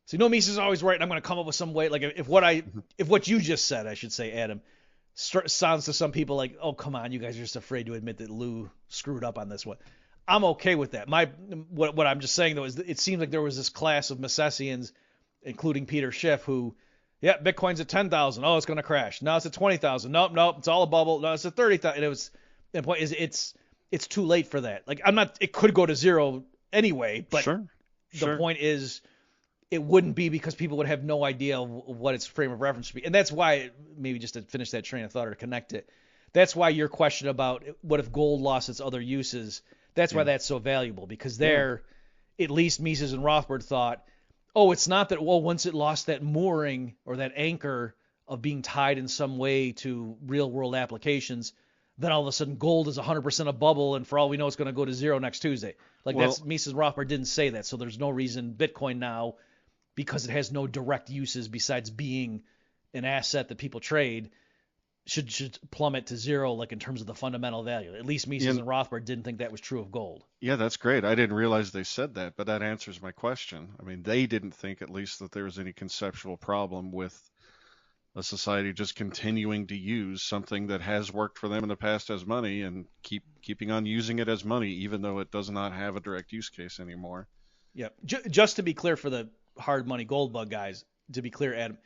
say, no, Mises is always right, and I'm going to come up with some way. Like, if what you just said, I should say, Adam, sounds to some people like, oh, come on, you guys are just afraid to admit that Lou screwed up on this one. I'm okay with that. What I'm just saying, though, is that it seems like there was this class of Misesians, including Peter Schiff, who, yeah, Bitcoin's at 10,000. Oh, it's going to crash. Now it's at 20,000. Nope, it's all a bubble. No, it's at 30,000. The point is, it's too late for that. Like, it could go to zero anyway, but the point is, it wouldn't be because people would have no idea what its frame of reference would be. And that's why, maybe just to finish that train of thought or to connect it, that's why your question about what if gold lost its other uses, that's why that's so valuable, because at least Mises and Rothbard thought, oh, it's not that, well, once it lost that mooring or that anchor of being tied in some way to real world applications, then all of a sudden gold is 100% a bubble, and for all we know, it's going to go to zero next Tuesday. That's Mises and Rothbard didn't say that, so there's no reason Bitcoin now, because it has no direct uses besides being an asset that people trade, should plummet to zero, like in terms of the fundamental value. At least Mises and Rothbard didn't think that was true of gold. Yeah, that's great. I didn't realize they said that, but that answers my question. I mean, they didn't think, at least, that there was any conceptual problem with a society just continuing to use something that has worked for them in the past as money and keeping on using it as money, even though it does not have a direct use case anymore. Yeah. Just to be clear for the hard money gold bug guys, to be clear, Adam,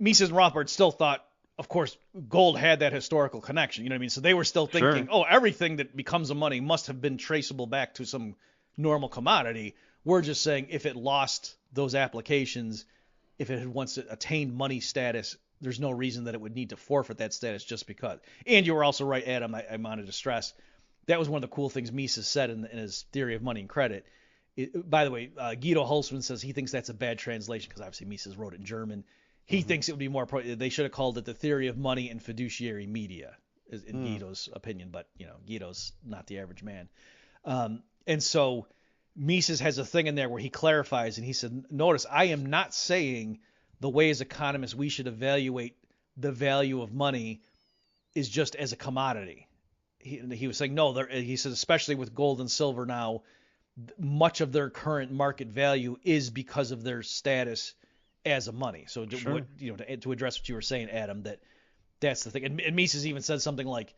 Mises and Rothbard still thought, of course, gold had that historical connection. You know what I mean? So they were still thinking, everything that becomes a money must have been traceable back to some normal commodity. We're just saying if it lost those applications, if it had once attained money status, there's no reason that it would need to forfeit that status just because. And you were also right, Adam, I wanted to stress, that was one of the cool things Mises said in his theory of money and credit, By the way, Guido Hulsmann says he thinks that's a bad translation because obviously Mises wrote it in German. He thinks it would be more they should have called it the theory of money and fiduciary media, in Guido's opinion. But Guido's not the average man. And so Mises has a thing in there where he clarifies, and he said, notice, I am not saying the way as economists we should evaluate the value of money is just as a commodity. He was saying, no, he says, especially with gold and silver now, much of their current market value is because of their status as a money. So to address what you were saying, Adam, that's the thing. And Mises even said something like,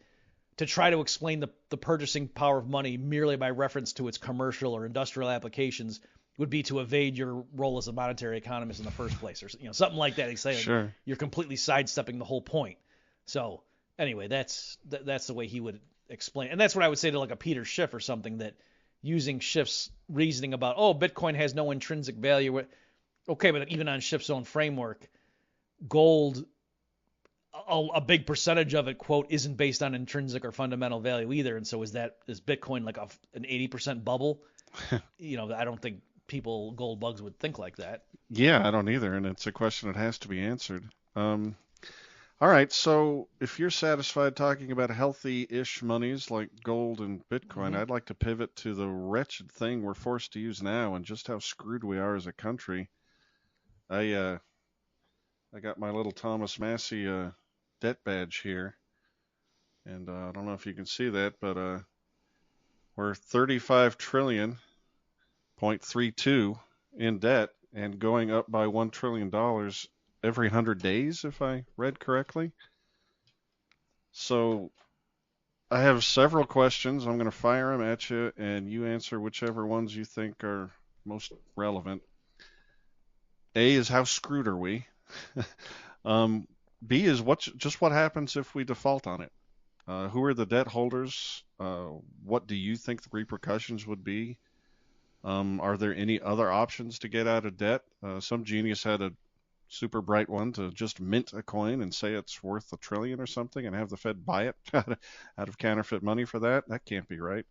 to try to explain the purchasing power of money merely by reference to its commercial or industrial applications would be to evade your role as a monetary economist in the first place, or something like that. He's saying you're completely sidestepping the whole point. So anyway, that's the way he would explain, and that's what I would say to like a Peter Schiff or something, that using Schiff's reasoning about Bitcoin has no intrinsic value. Okay, but even on Schiff's own framework, gold, a big percentage of it, quote, isn't based on intrinsic or fundamental value either. And so is Bitcoin like an 80% bubble? I don't think gold bugs would think like that. Yeah, I don't either. And it's a question that has to be answered. All right. So if you're satisfied talking about healthy-ish monies like gold and Bitcoin, I'd like to pivot to the wretched thing we're forced to use now and just how screwed we are as a country. I got my little Thomas Massey debt badge here, and I don't know if you can see that, but we're 35 trillion, 0.32 in debt, and going up by $1 trillion every 100 days, if I read correctly. So I have several questions. I'm going to fire them at you, and you answer whichever ones you think are most relevant. A is, how screwed are we? B is, what happens if we default on it? Who are the debt holders? What do you think the repercussions would be? Are there any other options to get out of debt? Some genius had a super bright one to just mint a coin and say it's worth $1 trillion or something and have the Fed buy it out of counterfeit money for that. That can't be right.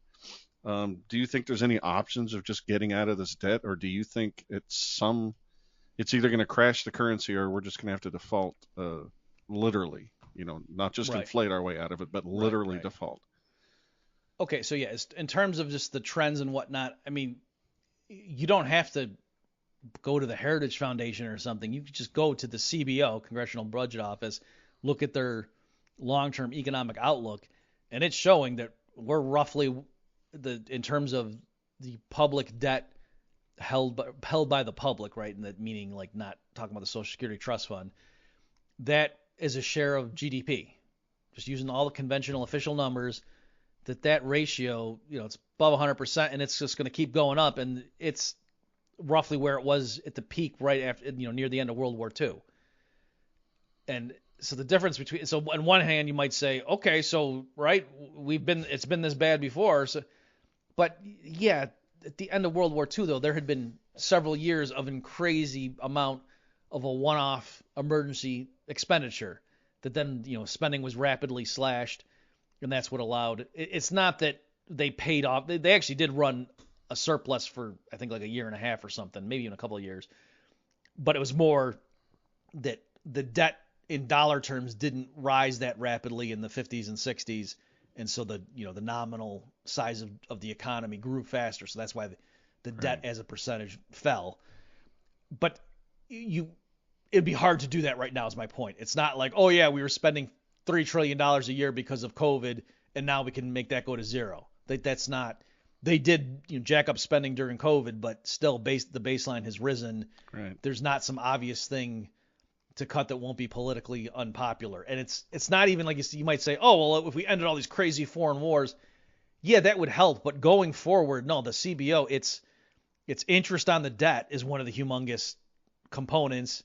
Do you think there's any options of just getting out of this debt, or do you think it's either going to crash the currency or we're just going to have to default, literally, not just inflate our way out of it, but literally default? Okay, so yeah, in terms of just the trends and whatnot, I mean, you don't have to go to the Heritage Foundation or something. You could just go to the CBO, Congressional Budget Office, look at their long-term economic outlook, and it's showing that we're roughly, in terms of the public debt held by the public, right? And that meaning like not talking about the Social Security Trust Fund, that is a share of GDP. Just using all the conventional official numbers, that ratio, it's above 100%, and it's just going to keep going up, and it's roughly where it was at the peak right after, near the end of World War II. And so the difference between, so on one hand you might say, okay, so right, it's been this bad before, so, but yeah, at the end of World War II though, there had been several years of a crazy amount of a one-off emergency expenditure that then, spending was rapidly slashed, and that's what allowed. It's not that they paid off. They actually did run a surplus for, I think, like a year and a half or something, maybe even a couple of years. But it was more that the debt in dollar terms didn't rise that rapidly in the 50s and 60s, and so the nominal size of the economy grew faster. So that's why the debt as a percentage fell. But it'd be hard to do that right now, is my point. It's not like, oh yeah, we were spending $3 trillion a year because of COVID, and now we can make that go to zero. That's not. They did jack up spending during COVID, but still the baseline has risen. Right. There's not some obvious thing to cut that won't be politically unpopular. And it's not even like you might say, oh, well, if we ended all these crazy foreign wars, yeah, that would help. But going forward, no, the CBO, it's interest on the debt is one of the humongous components.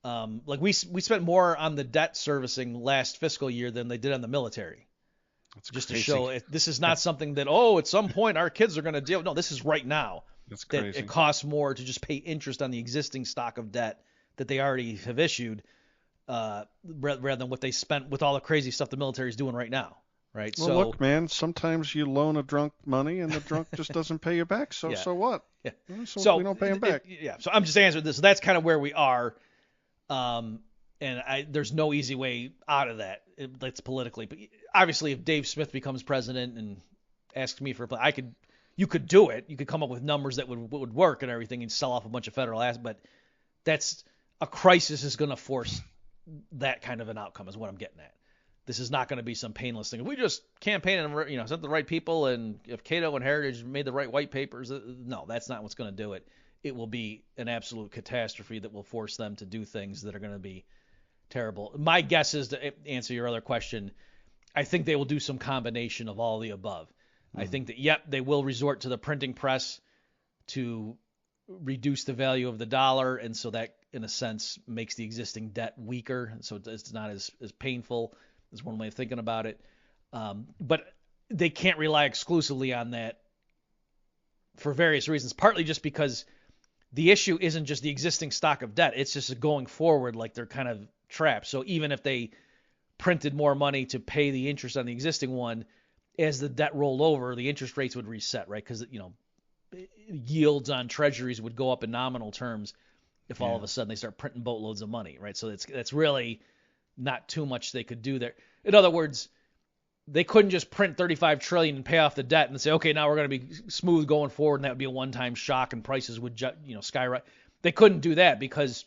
Like we spent more on the debt servicing last fiscal year than they did on the military. That's just crazy. To show this is not something that, at some point our kids are going to deal. No, this is right now. That's crazy. That it costs more to just pay interest on the existing stock of debt that they already have issued, rather than what they spent with all the crazy stuff the military is doing right now. right? Well, So look, man, sometimes you loan a drunk money and the drunk just doesn't pay you back. So yeah, so what? yeah. So we So don't pay him back. yeah. So I'm just answering this. So that's kind of where we are. And there's no easy way out of that. That's politically, but obviously, if Dave Smith becomes president and asks me for a plan, you could do it. You could come up with numbers that would work and everything, and sell off a bunch of federal assets. But that's a crisis is going to force that kind of an outcome. Is what I'm getting at. This is not going to be some painless thing. If we just campaign and sent the right people, and if Cato and Heritage made the right white papers, no, that's not what's going to do it. It will be an absolute catastrophe that will force them to do things that are going to be terrible. My guess is, to answer your other question, I think they will do some combination of all the above. I think that, yep, they will resort to the printing press to reduce the value of the dollar, and so that, in a sense, makes the existing debt weaker, so it's not as painful. Is one way of thinking about it. But they can't rely exclusively on that for various reasons, partly just because the issue isn't just the existing stock of debt. It's just going forward, like they're kind of trapped. So even if they printed more money to pay the interest on the existing one, as the debt rolled over, the interest rates would reset, right? Because, yields on treasuries would go up in nominal terms if all of a sudden they start printing boatloads of money, right? So that's really not too much they could do there. In other words, they couldn't just print 35 trillion and pay off the debt and say, okay, now we're going to be smooth going forward, and that would be a one-time shock and prices would skyrocket. They couldn't do that because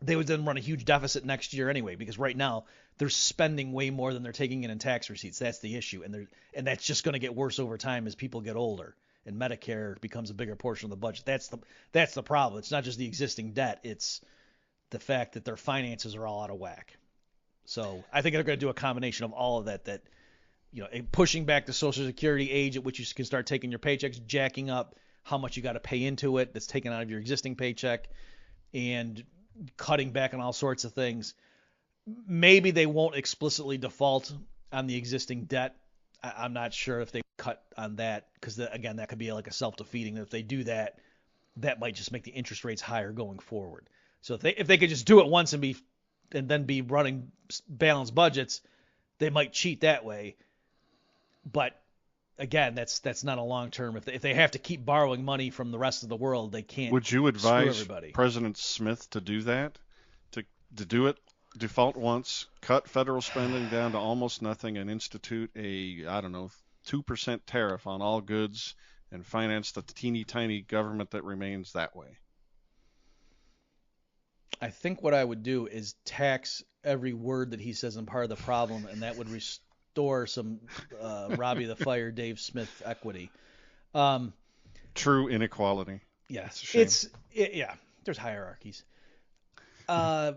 they would then run a huge deficit next year anyway, because right now they're spending way more than they're taking in tax receipts. That's the issue, and that's just going to get worse over time as people get older and Medicare becomes a bigger portion of the budget. That's the problem. It's not just the existing debt, it's the fact that their finances are all out of whack. So I think they're going to do a combination of all of that, pushing back the Social Security age at which you can start taking your paychecks, jacking up how much you got to pay into it that's taken out of your existing paycheck, and cutting back on all sorts of things. Maybe they won't explicitly default on the existing debt. I'm not sure if they cut on that, because, again, that could be like a self-defeating. If they do that, that might just make the interest rates higher going forward. So if they could just do it once and then be running balanced budgets, they might cheat that way. But again, that's not a long term. If they have to keep borrowing money from the rest of the world, they can't. Would you advise everybody. President Smith to do that? To do it, default once, cut federal spending down to almost nothing, and institute a 2% tariff on all goods, and finance the teeny tiny government that remains that way? I think what I would do is tax every word that he says in part of the problem, and that would restore some Robbie the Fire, Dave Smith equity. True inequality. Yeah, it's there's hierarchies. I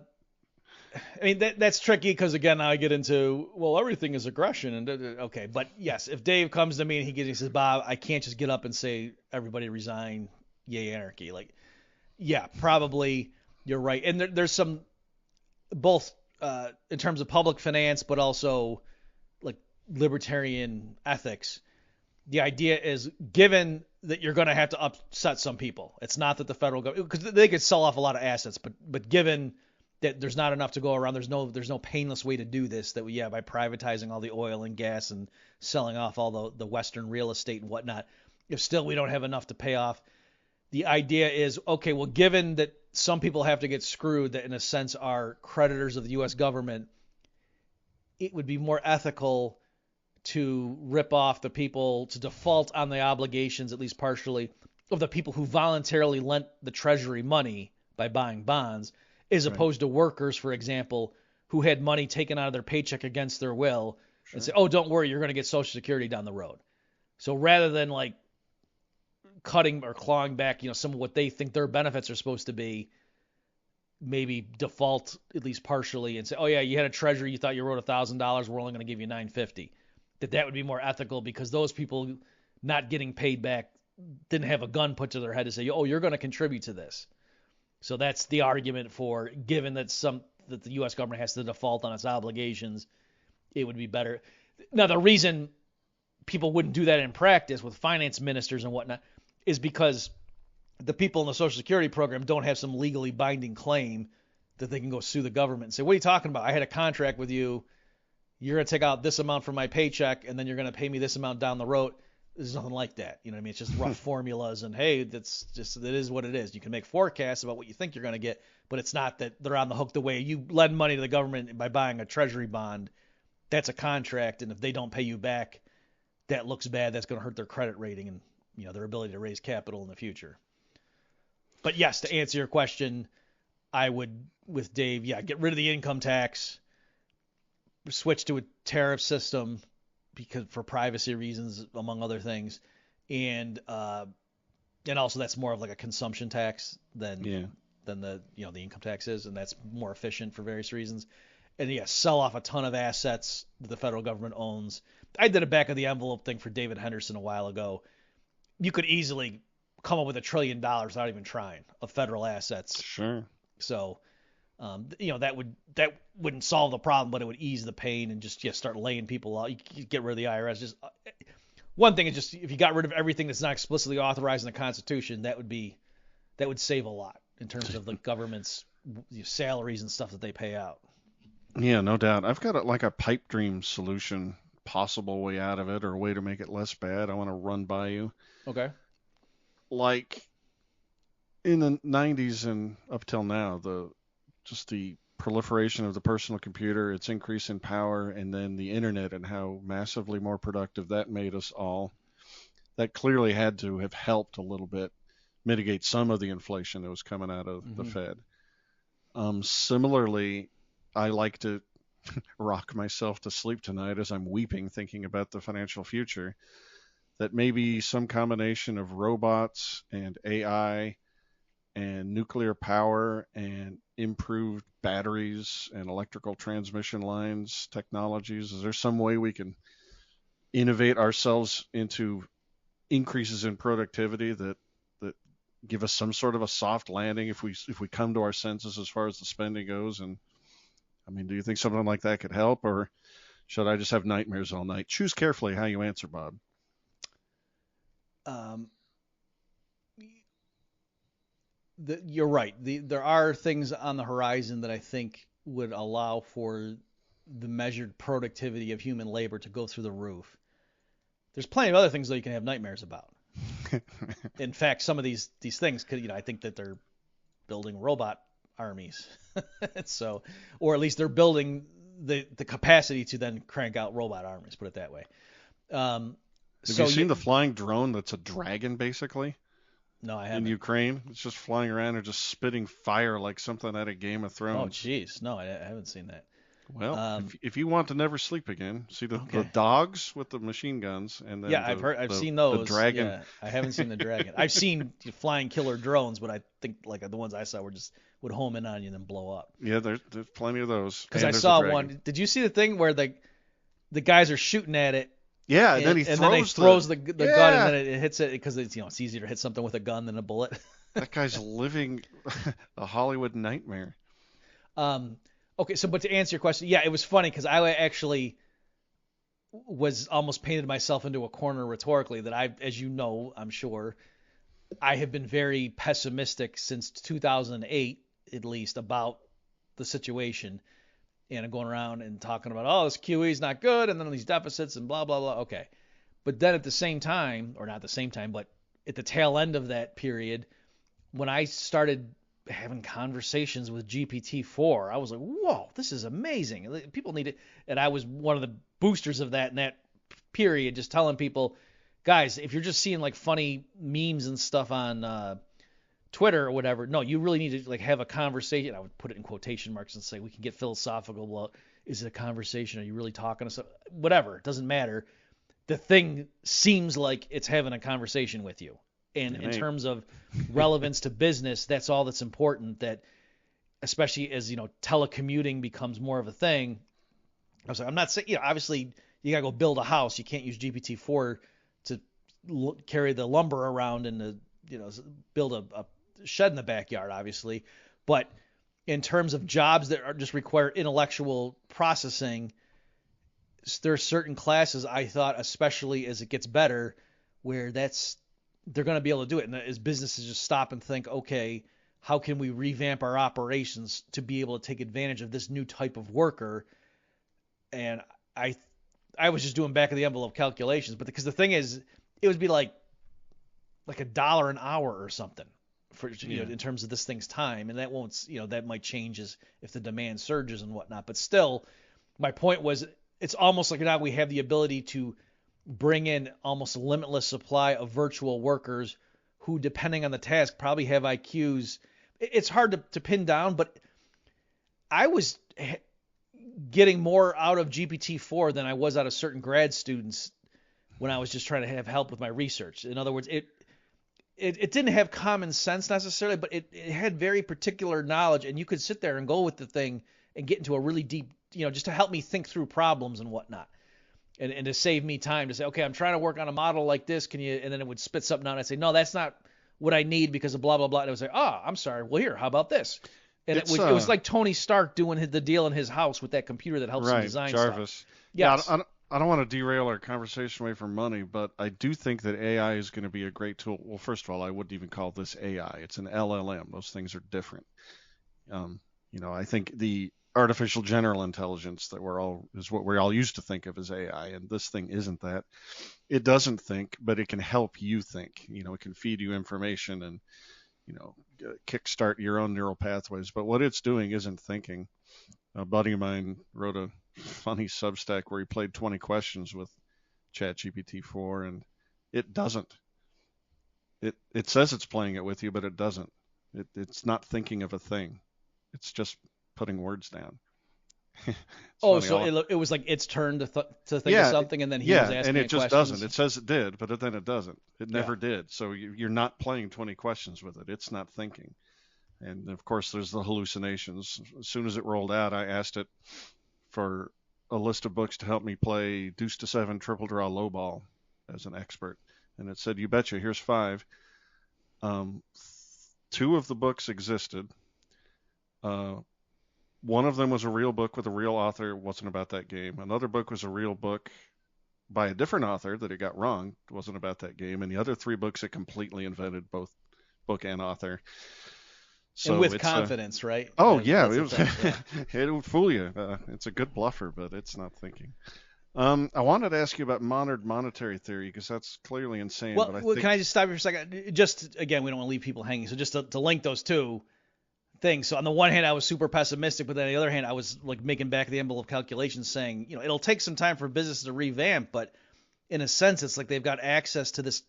mean, that's tricky because, again, now I get into, well, everything is aggression. And okay, but yes, if Dave comes to me and he says, Bob, I can't just get up and say, everybody resign, yay anarchy. Like, yeah, probably you're right. And there's some, both in terms of public finance, but also like libertarian ethics. The idea is, given that you're going to have to upset some people, it's not that the federal government, because they could sell off a lot of assets, but given that there's not enough to go around, there's no painless way to do this, by privatizing all the oil and gas and selling off all the Western real estate and whatnot, if still we don't have enough to pay off, the idea is, okay, well, given that some people have to get screwed that in a sense are creditors of the U.S. government, it would be more ethical to rip off the people, to default on the obligations, at least partially, of the people who voluntarily lent the Treasury money by buying bonds, as opposed to workers, for example, who had money taken out of their paycheck against their will, and say, oh, don't worry, you're going to get Social Security down the road. So rather than like cutting or clawing back, some of what they think their benefits are supposed to be, maybe default at least partially and say, oh yeah, you had a Treasury, you thought you wrote $1,000, we're only going to give you $950. That would be more ethical, because those people not getting paid back didn't have a gun put to their head to say, oh, you're going to contribute to this. So that's the argument for, given that that the U.S. government has to default on its obligations, it would be better. Now, the reason people wouldn't do that in practice with finance ministers and whatnot is because the people in the Social Security program don't have some legally binding claim that they can go sue the government and say, what are you talking about? I had a contract with you, you're going to take out this amount from my paycheck and then you're going to pay me this amount down the road. There's nothing like that. You know what I mean? It's just rough formulas and hey, it is what it is. You can make forecasts about what you think you're going to get, but it's not that they're on the hook the way you lend money to the government by buying a treasury bond. That's a contract, and if they don't pay you back, that looks bad. That's going to hurt their credit rating and their ability to raise capital in the future. But yes, to answer your question, I would, with Dave, get rid of the income tax, switch to a tariff system because for privacy reasons, among other things, and also that's more of like a consumption tax than the the income tax is, and that's more efficient for various reasons. And sell off a ton of assets that the federal government owns. I did a back of the envelope thing for David Henderson a while ago. You could easily come up with $1 trillion without even trying of federal assets. Sure. So, that wouldn't solve the problem, but it would ease the pain and just start laying people out. You could get rid of the IRS. Just one thing is just if you got rid of everything that's not explicitly authorized in the Constitution, that would save a lot in terms of the government's salaries and stuff that they pay out. Yeah, no doubt. I've got a pipe dream solution, possible way out of it, or a way to make it less bad. I want to run by you. Okay. Like in the 90s and up till now, the proliferation of the personal computer, its increase in power, and then the internet and how massively more productive that made us all, that clearly had to have helped a little bit mitigate some of the inflation that was coming out of the Fed. Similarly, I like to rock myself to sleep tonight as I'm weeping thinking about the financial future, that maybe some combination of robots and AI and nuclear power and improved batteries and electrical transmission lines technologies, is there some way we can innovate ourselves into increases in productivity that give us some sort of a soft landing if we come to our senses as far as the spending goes? And I mean, do you think something like that could help, or should I just have nightmares all night? Choose carefully how you answer, Bob. You're right. There are things on the horizon that I think would allow for the measured productivity of human labor to go through the roof. There's plenty of other things, though, you can have nightmares about. In fact, some of these things could, I think that they're building robot armies. So, or at least they're building the capacity to then crank out robot armies, put it that way. Have you seen the flying drone that's a dragon, basically? No, I haven't. In Ukraine, it's just flying around and just spitting fire like something out of Game of Thrones. Oh, jeez. No, I haven't seen that. Well, if you want to never sleep again, see the dogs with the machine guns, and then I've seen those. The dragon. Yeah, I haven't seen the dragon. I've seen flying killer drones, but I think like the ones I saw would home in on you and then blow up. Yeah, there's plenty of those. Because I saw one. Did you see the thing where the guys are shooting at it? Yeah, and then he throws the gun, and then it hits it because it's easier to hit something with a gun than a bullet. That guy's living a Hollywood nightmare. Okay, but to answer your question, yeah, it was funny because I actually was almost painted myself into a corner rhetorically that as you know, I'm sure, I have been very pessimistic since 2008, at least, about the situation. And I'm going around and talking about, this QE is not good, and then these deficits and blah, blah, blah. Okay. But then at the same time, or not the same time, but at the tail end of that period, when I started having conversations with GPT-4, I was like, whoa, this is amazing. People need it. And I was one of the boosters of that in that period, just telling people, guys, if you're just seeing like funny memes and stuff on Twitter or whatever, no, you really need to like have a conversation. I would put it in quotation marks and say we can get philosophical. Well, is it a conversation? Are you really talking to someone? Whatever, it doesn't matter. The thing seems like it's having a conversation with you. And in terms of relevance to business, that's all that's important. That especially as telecommuting becomes more of a thing. I was like, I'm not saying obviously you gotta go build a house. You can't use GPT-4 to carry the lumber around and build a shed in the backyard, obviously. But in terms of jobs that just require intellectual processing, there are certain classes I thought, especially as it gets better, where they're going to be able to do it. And as businesses just stop and think, okay, how can we revamp our operations to be able to take advantage of this new type of worker? And I I was just doing back of the envelope calculations, but because the thing is, it would be like $1 an hour or something for in terms of this thing's time, and that won't that might change as if the demand surges and whatnot. But still, my point was it's almost like now we have the ability to bring in almost a limitless supply of virtual workers who, depending on the task, probably have IQs. It's hard to pin down, but I was getting more out of GPT-4 than I was out of certain grad students when I was just trying to have help with my research. In other words, it didn't have common sense necessarily, but it had very particular knowledge, and you could sit there and go with the thing and get into a really deep, just to help me think through problems and whatnot. And to save me time to say, okay, I'm trying to work on a model like this. Can you? And then it would spit something out, and I'd say, no, that's not what I need because of blah blah blah. And it would say, I'm sorry. Well, here, how about this? And it was like Tony Stark doing the deal in his house with that computer that helps him design Jarvis. stuff. Yes. Yeah, I don't want to derail our conversation away from money, but I do think that AI is going to be a great tool. Well, first of all, I wouldn't even call this AI. It's an LLM. Those things are different. I think the artificial general intelligence is what we're all used to think of as AI, and this thing isn't that. It doesn't think, but it can help you think. It can feed you information and kickstart your own neural pathways. But what it's doing isn't thinking. A buddy of mine wrote a funny Substack where he played 20 questions with ChatGPT-4, and it doesn't. It says it's playing it with you, but it doesn't. It's not thinking of a thing. It's just putting words down. So it was like its turn to think of something, and then he was asking and it just questions. doesn't. It says it did, but then it doesn't. It never did. So you're not playing 20 questions with it. It's not thinking. And of course, there's the hallucinations. As soon as it rolled out, I asked it for a list of books to help me play Deuce to 7 Triple Draw Lowball as an expert, and it said, "You betcha. Here's 5." 2 of the books existed. One of them was a real book with a real author. It wasn't about that game. Another book was a real book by a different author that it got wrong. It wasn't about that game. And the other 3 books it completely invented, both book and author. So and with confidence, right? Oh, yeah. It would fool you. It's a good bluffer, but it's not thinking. I wanted to ask you about modern monetary theory because that's clearly insane. Well, but can I just stop you for a second? Just, again, we don't want to leave people hanging. So just to link those two things. So on the one hand, I was super pessimistic, but then on the other hand, I was like making back of the envelope calculations saying, it'll take some time for business to revamp, but in a sense, it's like they've got access to this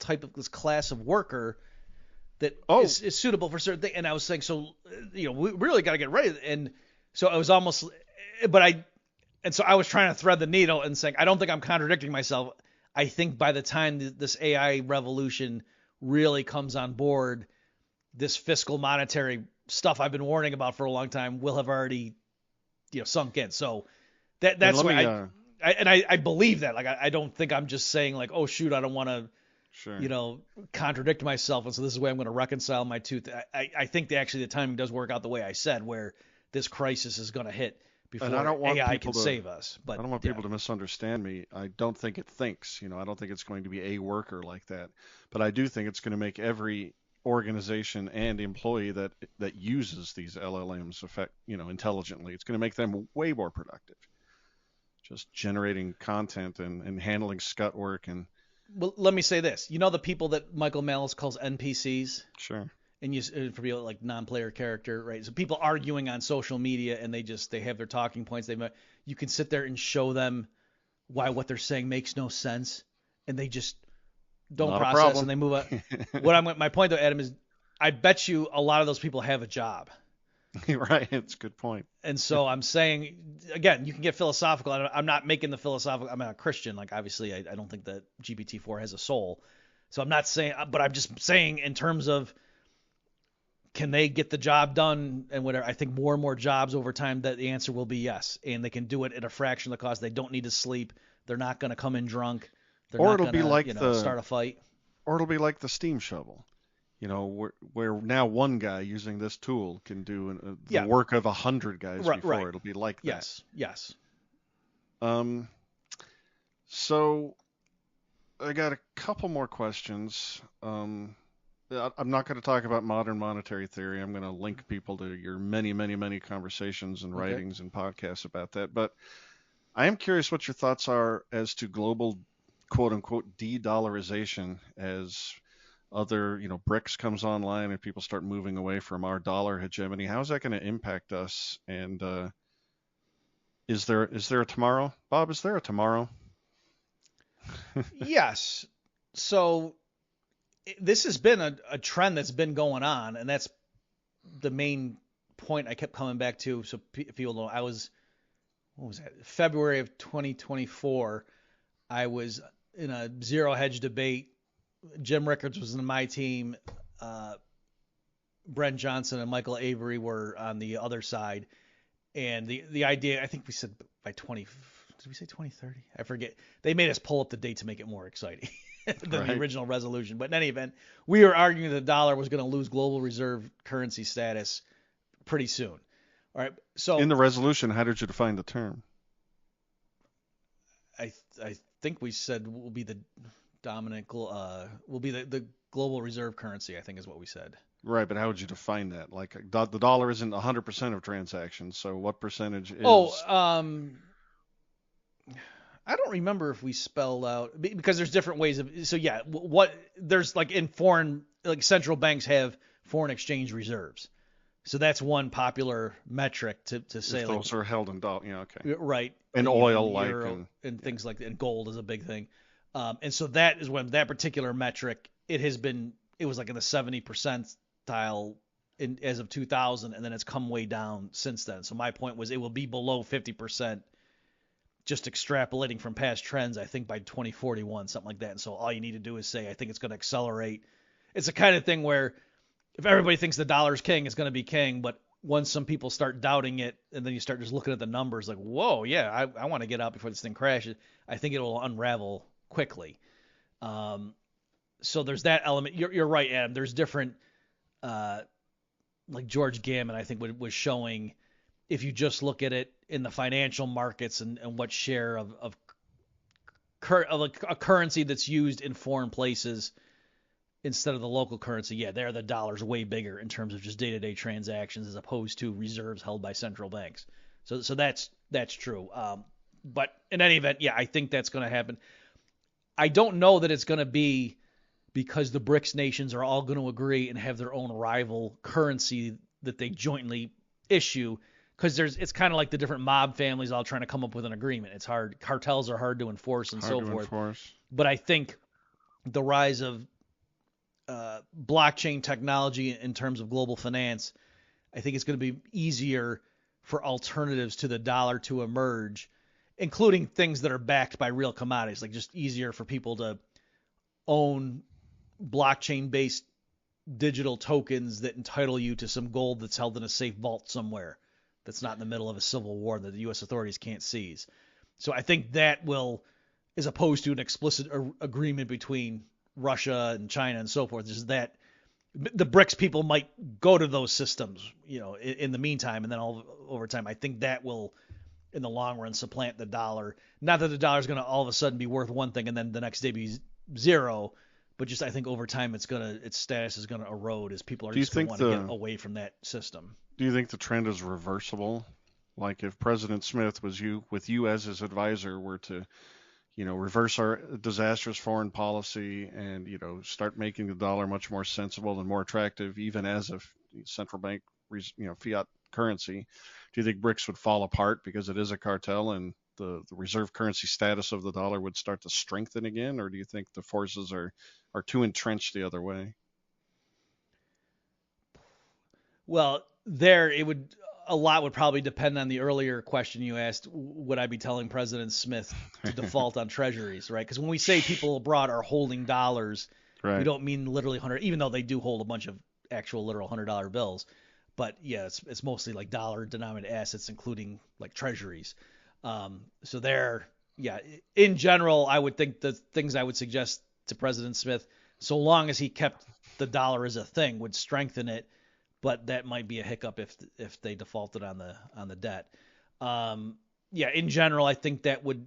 class of worker that is suitable for certain things. And I was saying, so, we really got to get ready. And so I was almost, so I was trying to thread the needle and saying, I don't think I'm contradicting myself. I think by the time this AI revolution really comes on board, this fiscal monetary stuff I've been warning about for a long time will have already, sunk in. So that's why I believe that. Like, I don't think I'm just saying like, oh shoot, I don't want to, contradict myself. And so this is the way I'm going to reconcile my two. I think the timing does work out the way I said, where this crisis is going to hit before AI can save us. But I don't want people to misunderstand me. I don't think it thinks. I don't think it's going to be a worker like that. But I do think it's going to make every organization and employee that uses these LLMs intelligently. It's going to make them way more productive. Just generating content and handling scut work and. Well, let me say this. The people that Michael Malice calls NPCs? Sure. And for people like non-player character, right? So people arguing on social media and they have their talking points. You can sit there and show them why what they're saying makes no sense, and they just don't process and they move on. My point though, Adam, is I bet you a lot of those people have a job. Right. It's a good point. And so I'm saying, again, you can get philosophical. I'm not making the philosophical. I'm a Christian. Like, obviously, I don't think that GPT-4 has a soul. So I'm not saying, but I'm just saying in terms of, can they get the job done and whatever? I think more and more jobs over time, that the answer will be yes. And they can do it at a fraction of the cost. They don't need to sleep. They're not going to come in drunk. They're or not it'll gonna, be like start a fight. Or it'll be like the steam shovel. Where now one guy using this tool can do the work of 100 guys before. Right. It'll be like that. Yes. So I got a couple more questions. I'm not going to talk about modern monetary theory. I'm going to link people to your many, many, many conversations and writings and podcasts about that. But I am curious what your thoughts are as to global quote unquote de-dollarization as other, BRICS comes online and people start moving away from our dollar hegemony. How is that going to impact us? And is there a tomorrow, Bob? Is there a tomorrow? Yes. So this has been a trend that's been going on, and that's the main point I kept coming back to. So people know I was, what was that? February of 2024. I was in a zero hedge debate. Jim Rickards was in my team. Uh, Brent Johnson and Michael Avery were on the other side. And the idea, I think we said by 20, did we say 2030? I forget. They made us pull up the date to make it more exciting than the Right. original resolution. But in any event, we were arguing that the dollar was going to lose global reserve currency status pretty soon. All right. In So the resolution, how did you define the term? I think we said will be the dominant, will be the global reserve currency, I think is what we said. Right, but how would you define that? Like the dollar isn't 100% of transactions, so what percentage Oh, is? I don't remember if we spelled out because there's different ways of. So yeah, what there's like in foreign, like central banks have foreign exchange reserves. So that's one popular metric to say If like those are held in dollar, yeah, okay. right, And and oil, like, euro and and yeah, things like that, and gold is a big thing. And so that is when that particular metric it was like in the 70 percentile as of 2000, and then it's come way down since then. So my point was it will be below 50%, just extrapolating from past trends, I think by 2041, something like that. And so all you need to do is say, I think it's going to accelerate. It's the kind of thing where if everybody thinks the dollar's king, it's going to be king. But once some people start doubting it, and then you start just looking at the numbers like, whoa, yeah, I want to get out before this thing crashes, I think it will unravel quickly. Um, so there's that element. You're right, Adam. There's different, uh, like George Gammon, I think, was showing if you just look at it in the financial markets and what share of a currency that's used in foreign places instead of the local currency, yeah, there the dollar's way bigger in terms of just day-to-day transactions as opposed to reserves held by central banks. So that's true. But in any event, yeah, I think that's going to happen. I don't know that it's going to be because the BRICS nations are all going to agree and have their own rival currency that they jointly issue, because it's kind of like the different mob families all trying to come up with an agreement. It's hard. Cartels are hard to enforce and hard so to forth. enforce. But I think the rise of blockchain technology in terms of global finance, I think it's going to be easier for alternatives to the dollar to emerge, including things that are backed by real commodities, like just easier for people to own blockchain-based digital tokens that entitle you to some gold that's held in a safe vault somewhere that's not in the middle of a civil war that the U.S. authorities can't seize. So I think that will, as opposed to an explicit agreement between Russia and China and so forth, is that the BRICS people might go to those systems, in the meantime, and then over time, I think that will, in the long run, supplant the dollar. Not that the dollar is going to all of a sudden be worth one thing and then the next day be zero, but just I think over time its status is going to erode as people are Do you just going to think want to get away from that system. do you think the trend is reversible? Like if President Smith with you as his advisor were to, reverse our disastrous foreign policy and, start making the dollar much more sensible and more attractive, even as a central bank, fiat currency, do you think BRICS would fall apart because it is a cartel and the reserve currency status of the dollar would start to strengthen again? Or do you think the forces are too entrenched the other way? Well, there it would a lot would probably depend on the earlier question you asked. Would I be telling President Smith to default on treasuries, right? Because when we say people abroad are holding dollars, we Right. don't mean literally 100, even though they do hold a bunch of actual literal $100 bills. But yeah, it's mostly like dollar denominated assets, including like treasuries. So there, yeah, in general, I would think the things I would suggest to President Smith, so long as he kept the dollar as a thing, would strengthen it, but that might be a hiccup if they defaulted on the debt. Yeah, in general, I think that would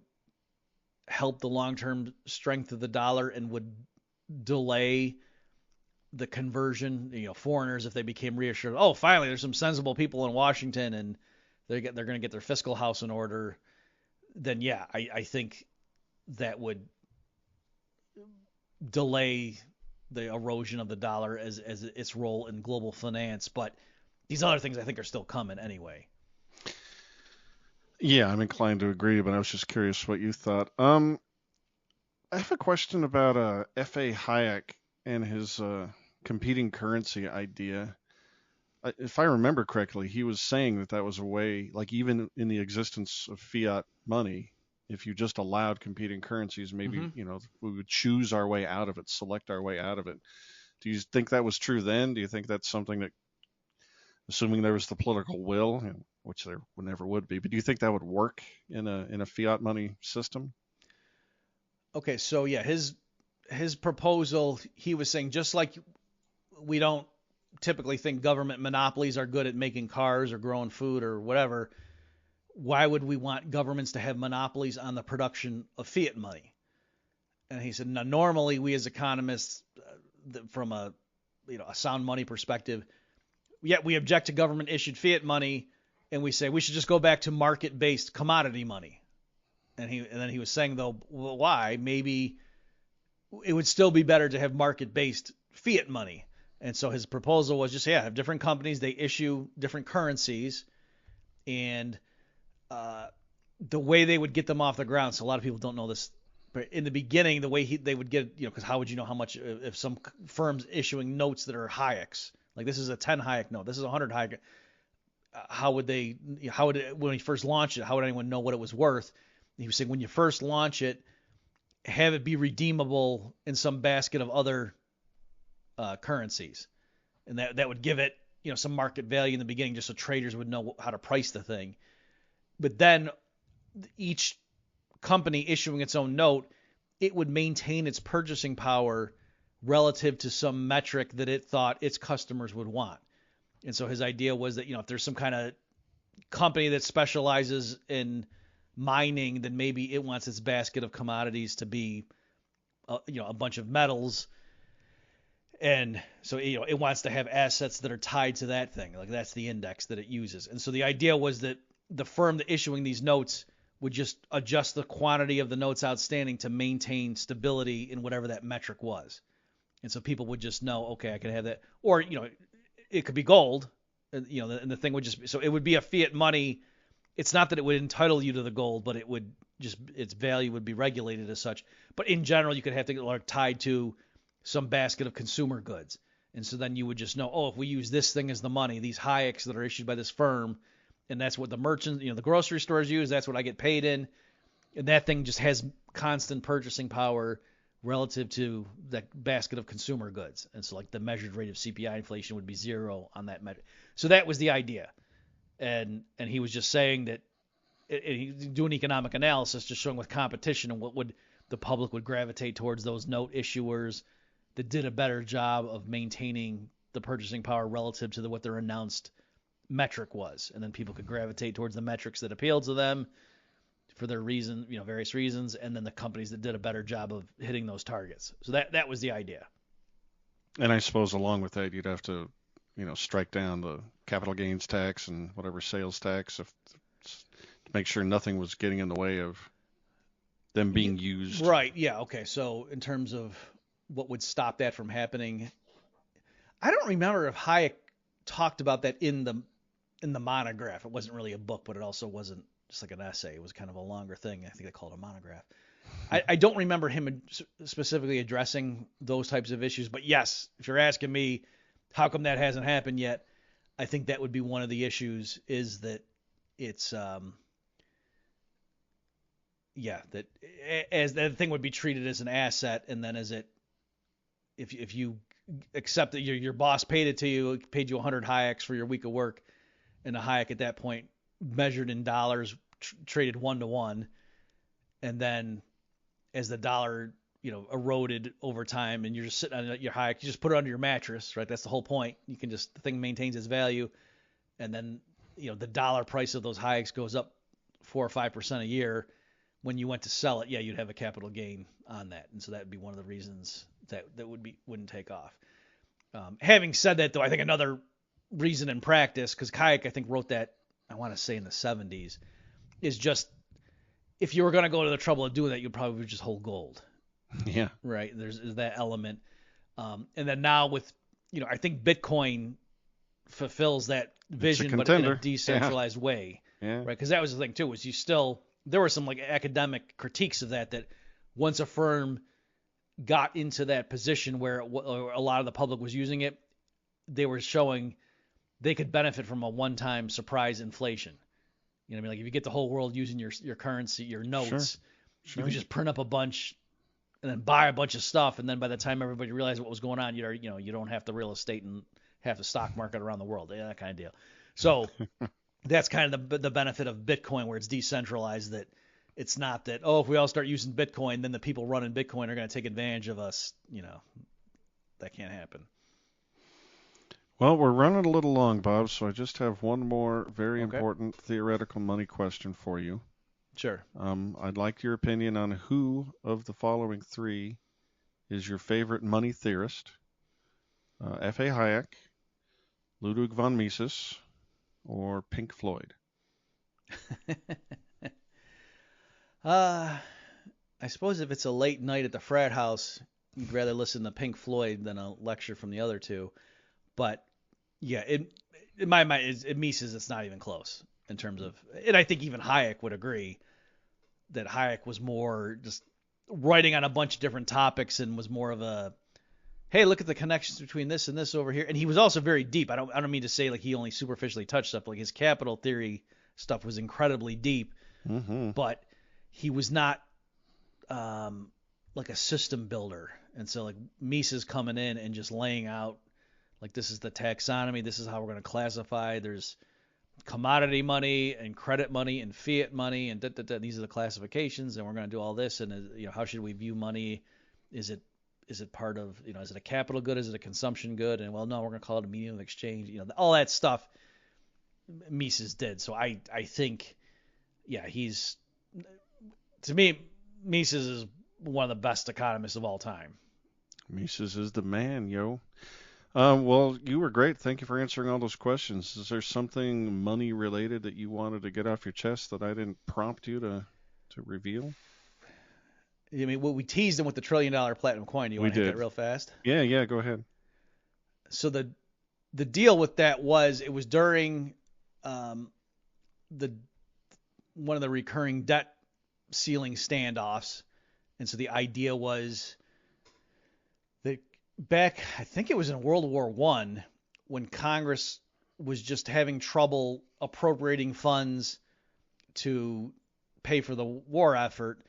help the long-term strength of the dollar and would delay the conversion. Foreigners, if they became reassured, oh, finally there's some sensible people in Washington and they're going to get their fiscal house in order, then yeah, I think that would delay the erosion of the dollar as its role in global finance. But these other things I think are still coming anyway. Yeah, I'm inclined to agree, but I was just curious what you thought. I have a question about F.A. Hayek and his competing currency idea. If I remember correctly, he was saying that that was a way, like even in the existence of fiat money, if you just allowed competing currencies, maybe, Mm-hmm. we would choose our way out of it, select our way out of it. Do you think that was true then? Do you think that's something that, assuming there was the political will, which there never would be, but do you think that would work in a fiat money system? Okay, so yeah, his proposal, he was saying just like we don't typically think government monopolies are good at making cars or growing food or whatever, why would we want governments to have monopolies on the production of fiat money? And he said, now, normally we as economists, from a sound money perspective, yet we object to government issued fiat money, and we say we should just go back to market based commodity money. And then he was saying though, well, why? Maybe it would still be better to have market based fiat money. And so his proposal was just, yeah, have different companies, they issue different currencies, and uh, the way they would get them off the ground. So a lot of people don't know this, but in the beginning, the way they would get, because how would you know how much if some firms issuing notes that are Hayek's, like this is a 10 Hayek note, this is a 100 Hayek. How would they? How would it, when he first launched it? How would anyone know what it was worth? He was saying when you first launch it, have it be redeemable in some basket of other currencies, and that would give it some market value in the beginning, just so traders would know how to price the thing. But then each company issuing its own note, it would maintain its purchasing power relative to some metric that it thought its customers would want. And so his idea was that if there's some kind of company that specializes in mining, then maybe it wants its basket of commodities to be a bunch of metals, and so it wants to have assets that are tied to that thing, like that's the index that it uses. And so the idea was that the firm that issuing these notes would just adjust the quantity of the notes outstanding to maintain stability in whatever that metric was. And so people would just know, okay, I can have that, or it could be gold, and the thing would just, so it would be a fiat money. It's not that it would entitle you to the gold, but it would just, its value would be regulated as such. But in general, you could have things like tied to some basket of consumer goods. And so then you would just know, oh, if we use this thing as the money, these Hayeks that are issued by this firm, and that's what the merchants, the grocery stores use, that's what I get paid in. And that thing just has constant purchasing power relative to that basket of consumer goods. And so like the measured rate of CPI inflation would be zero on that measure. So that was the idea. And he was just saying that he doing economic analysis, just showing with competition and what would the public would gravitate towards those note issuers that did a better job of maintaining the purchasing power relative to what their announced metric was. And then people could gravitate towards the metrics that appealed to them for their reason, various reasons, and then the companies that did a better job of hitting those targets. So that was the idea. And I suppose along with that, you'd have to, strike down the capital gains tax and whatever sales tax to make sure nothing was getting in the way of them being used. Right. Yeah. Okay. So in terms of what would stop that from happening, I don't remember if Hayek talked about that in the monograph. It wasn't really a book, but it also wasn't just like an essay. It was kind of a longer thing. I think they called it a monograph. I don't remember him specifically addressing those types of issues, but yes, if you're asking me how come that hasn't happened yet, I think that would be one of the issues, is that it's that as that thing would be treated as an asset, and then if you accept that your boss paid you 100 Hayeks for your week of work, and the Hayek at that point measured in dollars traded 1-to-1, and then as the dollar eroded over time, and you're just sitting on your Hayek, you just put it under your mattress, right? That's the whole point. You can just, the thing maintains its value, and then the dollar price of those Hayeks goes up 4 or 5% a year. When you went to sell it, yeah, you'd have a capital gain on that, and so that would be one of the reasons that wouldn't take off. Having said that, though, I think another reason in practice, because Hayek I think wrote that, I want to say in the 70s, is just if you were going to go to the trouble of doing that, you'd probably just hold gold. Yeah. Right. There's that element. And then now with, I think Bitcoin fulfills that vision, but in a decentralized way. Yeah. Right. Because that was the thing too, was there were some like academic critiques of that once a firm got into that position where a lot of the public was using it, they were showing they could benefit from a one-time surprise inflation. You know what I mean? Like if you get the whole world using your currency, your notes, Sure. you could just print up a bunch and then buy a bunch of stuff, and then by the time everybody realized what was going on, you don't have the real estate and have the stock market around the world, that kind of deal. So that's kind of the benefit of Bitcoin, where it's decentralized. That it's not that, if we all start using Bitcoin, then the people running Bitcoin are going to take advantage of us. That can't happen. Well, we're running a little long, Bob, so I just have one more very important theoretical money question for you. Sure. I'd like your opinion on who of the following three is your favorite money theorist: F.A. Hayek, Ludwig von Mises, or Pink Floyd? I suppose if it's a late night at the frat house, you'd rather listen to Pink Floyd than a lecture from the other two. But yeah, in my mind, Mises, it's not even close in terms of, and I think even Hayek would agree that Hayek was more just writing on a bunch of different topics and was more of a, hey, look at the connections between this and this over here. And he was also very deep. I don't mean to say like he only superficially touched stuff. Like his capital theory stuff was incredibly deep, but he was not like a system builder. And so like Mises coming in and just laying out, like, this is the taxonomy, this is how we're going to classify. There's commodity money and credit money and fiat money, and these are the classifications, and we're going to do all this. And how should we view money? Is it part of, is it a capital good? Is it a consumption good? And well, no, we're going to call it a medium of exchange. All that stuff Mises did. So I think, yeah, to me, Mises is one of the best economists of all time. Mises is the man, yo. Well, you were great. Thank you for answering all those questions. Is there something money related that you wanted to get off your chest that I didn't prompt you to reveal? I mean, we teased him with the $1 trillion platinum coin. Do you want to hit that real fast? Yeah, go ahead. So the deal with that was, it was during one of the recurring debt ceiling standoffs. And so the idea was that back, I think it was in World War I, when Congress was just having trouble appropriating funds to pay for the war effort,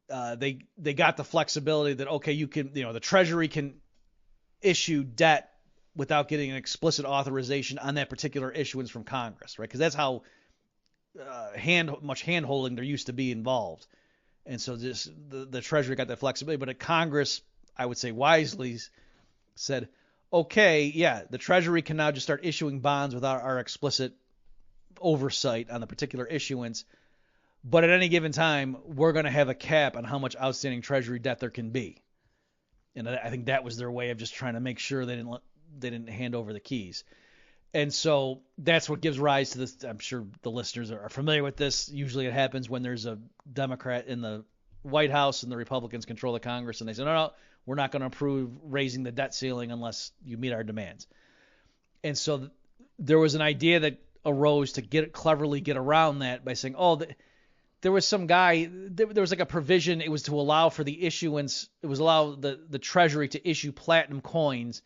they got the flexibility that, okay, you can, the Treasury can issue debt without getting an explicit authorization on that particular issuance from Congress, right? Because that's how much hand-holding there used to be involved. And so the Treasury got that flexibility, but Congress, I would say wisely, said, okay, yeah, the Treasury can now just start issuing bonds without our explicit oversight on the particular issuance. But at any given time, we're going to have a cap on how much outstanding Treasury debt there can be. And I think that was their way of just trying to make sure they didn't hand over the keys. And so that's what gives rise to this. I'm sure the listeners are familiar with this. Usually it happens when there's a Democrat in the White House and the Republicans control the Congress, and they say, no, we're not going to approve raising the debt ceiling unless you meet our demands. And so there was an idea that arose to cleverly get around that by saying, there was some guy, there was like a provision, it was to allow for the issuance, it was allow the Treasury to issue platinum coins,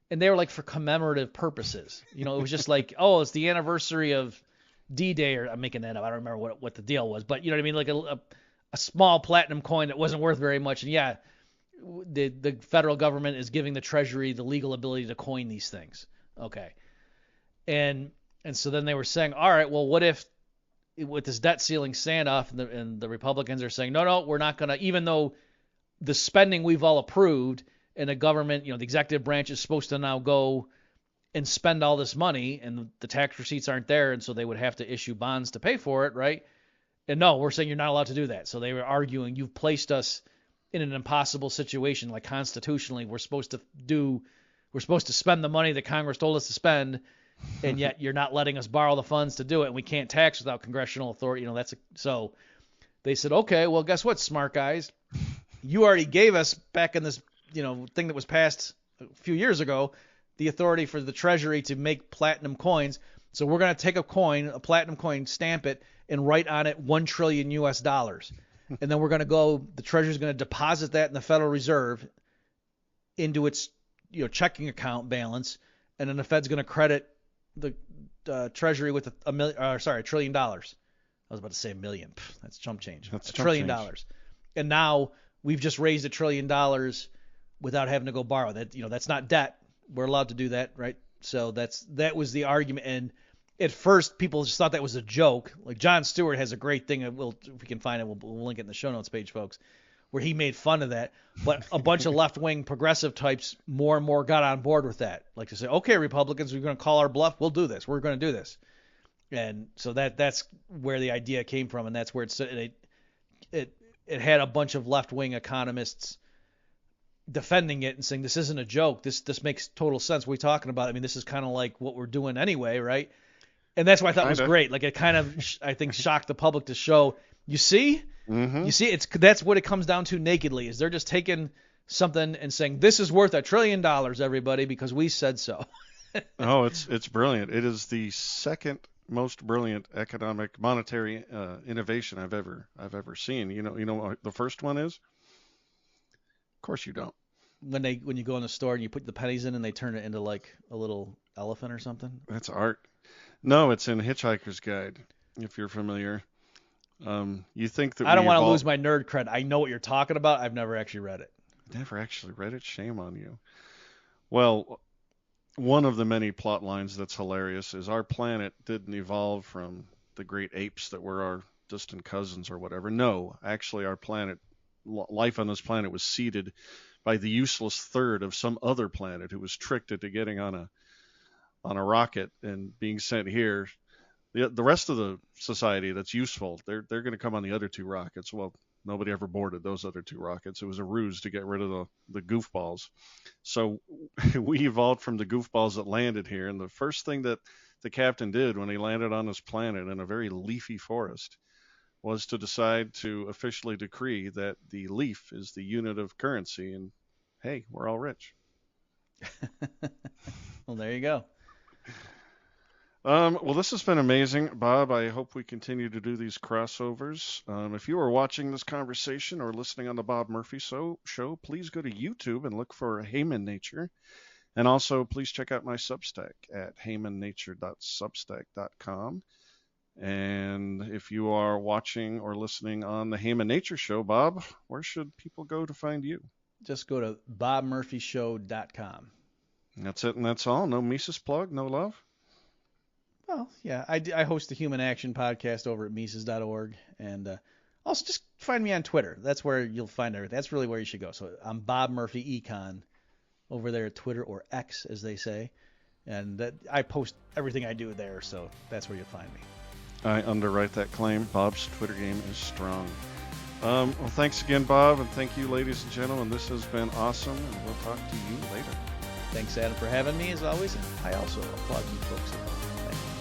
and they were like for commemorative purposes. It was just like, it's the anniversary of D-Day, or I'm making that up, I don't remember what the deal was, but you know what I mean, like a small platinum coin that wasn't worth very much, and yeah, the federal government is giving the Treasury the legal ability to coin these things. Okay. And so then they were saying, all right, well, what if with this debt ceiling standoff, and the Republicans are saying, no, we're not going to, even though the spending we've all approved, and the government, the executive branch is supposed to now go and spend all this money, and the tax receipts aren't there, and so they would have to issue bonds to pay for it, right? And no, we're saying you're not allowed to do that. So they were arguing, you've placed us in an impossible situation, like constitutionally, we're supposed to spend the money that Congress told us to spend, and yet you're not letting us borrow the funds to do it, and we can't tax without congressional authority. So they said, okay, well, guess what, smart guys? You already gave us back in this, thing that was passed a few years ago, the authority for the Treasury to make platinum coins. So we're going to take a platinum coin, stamp it, and write on it $1 trillion US. And then we're going to the Treasury's going to deposit that in the Federal Reserve into its, checking account balance. And then the Fed's going to credit the Treasury with $1 trillion. I was about to say a million. That's chump change. That's $1 trillion. And now we've just raised $1 trillion without having to go borrow. That's not debt. We're allowed to do that, right? So that was the argument. And at first, people just thought that was a joke. Like Jon Stewart has a great thing. If we can find it, we'll link it in the show notes page, folks, where he made fun of that. But a bunch of left-wing progressive types more and more got on board with that. Like to say, okay, Republicans, we're going to call our bluff. We'll do this. We're going to do this. And so that's where the idea came from, and that's where it had a bunch of left-wing economists defending it and saying this isn't a joke. This makes total sense. What are we talking about? I mean, this is kind of like what we're doing anyway, right? And that's what I thought was great. Like it kind of, I think, shocked the public to show. You see, that's what it comes down to nakedly. Is they're just taking something and saying this is worth $1 trillion, everybody, because we said so. Oh, it's brilliant. It is the second most brilliant economic monetary innovation I've ever seen. You know what the first one is? Of course you don't. When you go in the store and you put the pennies in and they turn it into like a little elephant or something. That's art. No, it's in Hitchhiker's Guide, if you're familiar. You think that I don't want to lose my nerd cred. I know what you're talking about. I've never actually read it. Never actually read it? Shame on you. Well, one of the many plot lines that's hilarious is our planet didn't evolve from the great apes that were our distant cousins or whatever. No, actually our planet, life on this planet was seeded by the useless third of some other planet who was tricked into getting on a rocket and being sent here. The rest of the society that's useful, they're going to come on the other two rockets. Well, nobody ever boarded those other two rockets. It was a ruse to get rid of the goofballs. So we evolved from the goofballs that landed here. And the first thing that the captain did when he landed on this planet in a very leafy forest was to decide to officially decree that the leaf is the unit of currency. And hey, we're all rich. Well, there you go. Well, this has been amazing, Bob. I hope we continue to do these crossovers. If you are watching this conversation or listening on the Bob Murphy Show, please go to YouTube and look for Heyman Nature. And also, please check out my Substack at heymannature.substack.com. And if you are watching or listening on the Heyman Nature Show, Bob, where should people go to find you? Just go to bobmurphyshow.com. That's it, and that's all. No Mises plug, no love? Well, yeah, I host the Human Action podcast over at Mises.org, and also just find me on Twitter. That's where you'll find everything. That's really where you should go. So I'm Bob Murphy Econ over there at Twitter, or X as they say, and I post everything I do there. So that's where you'll find me. I underwrite that claim. Bob's Twitter game is strong. Well, thanks again, Bob, and thank you, ladies and gentlemen. This has been awesome, and we'll talk to you later. Thanks, Adam, for having me as always. And I also applaud you folks at home. Thank you.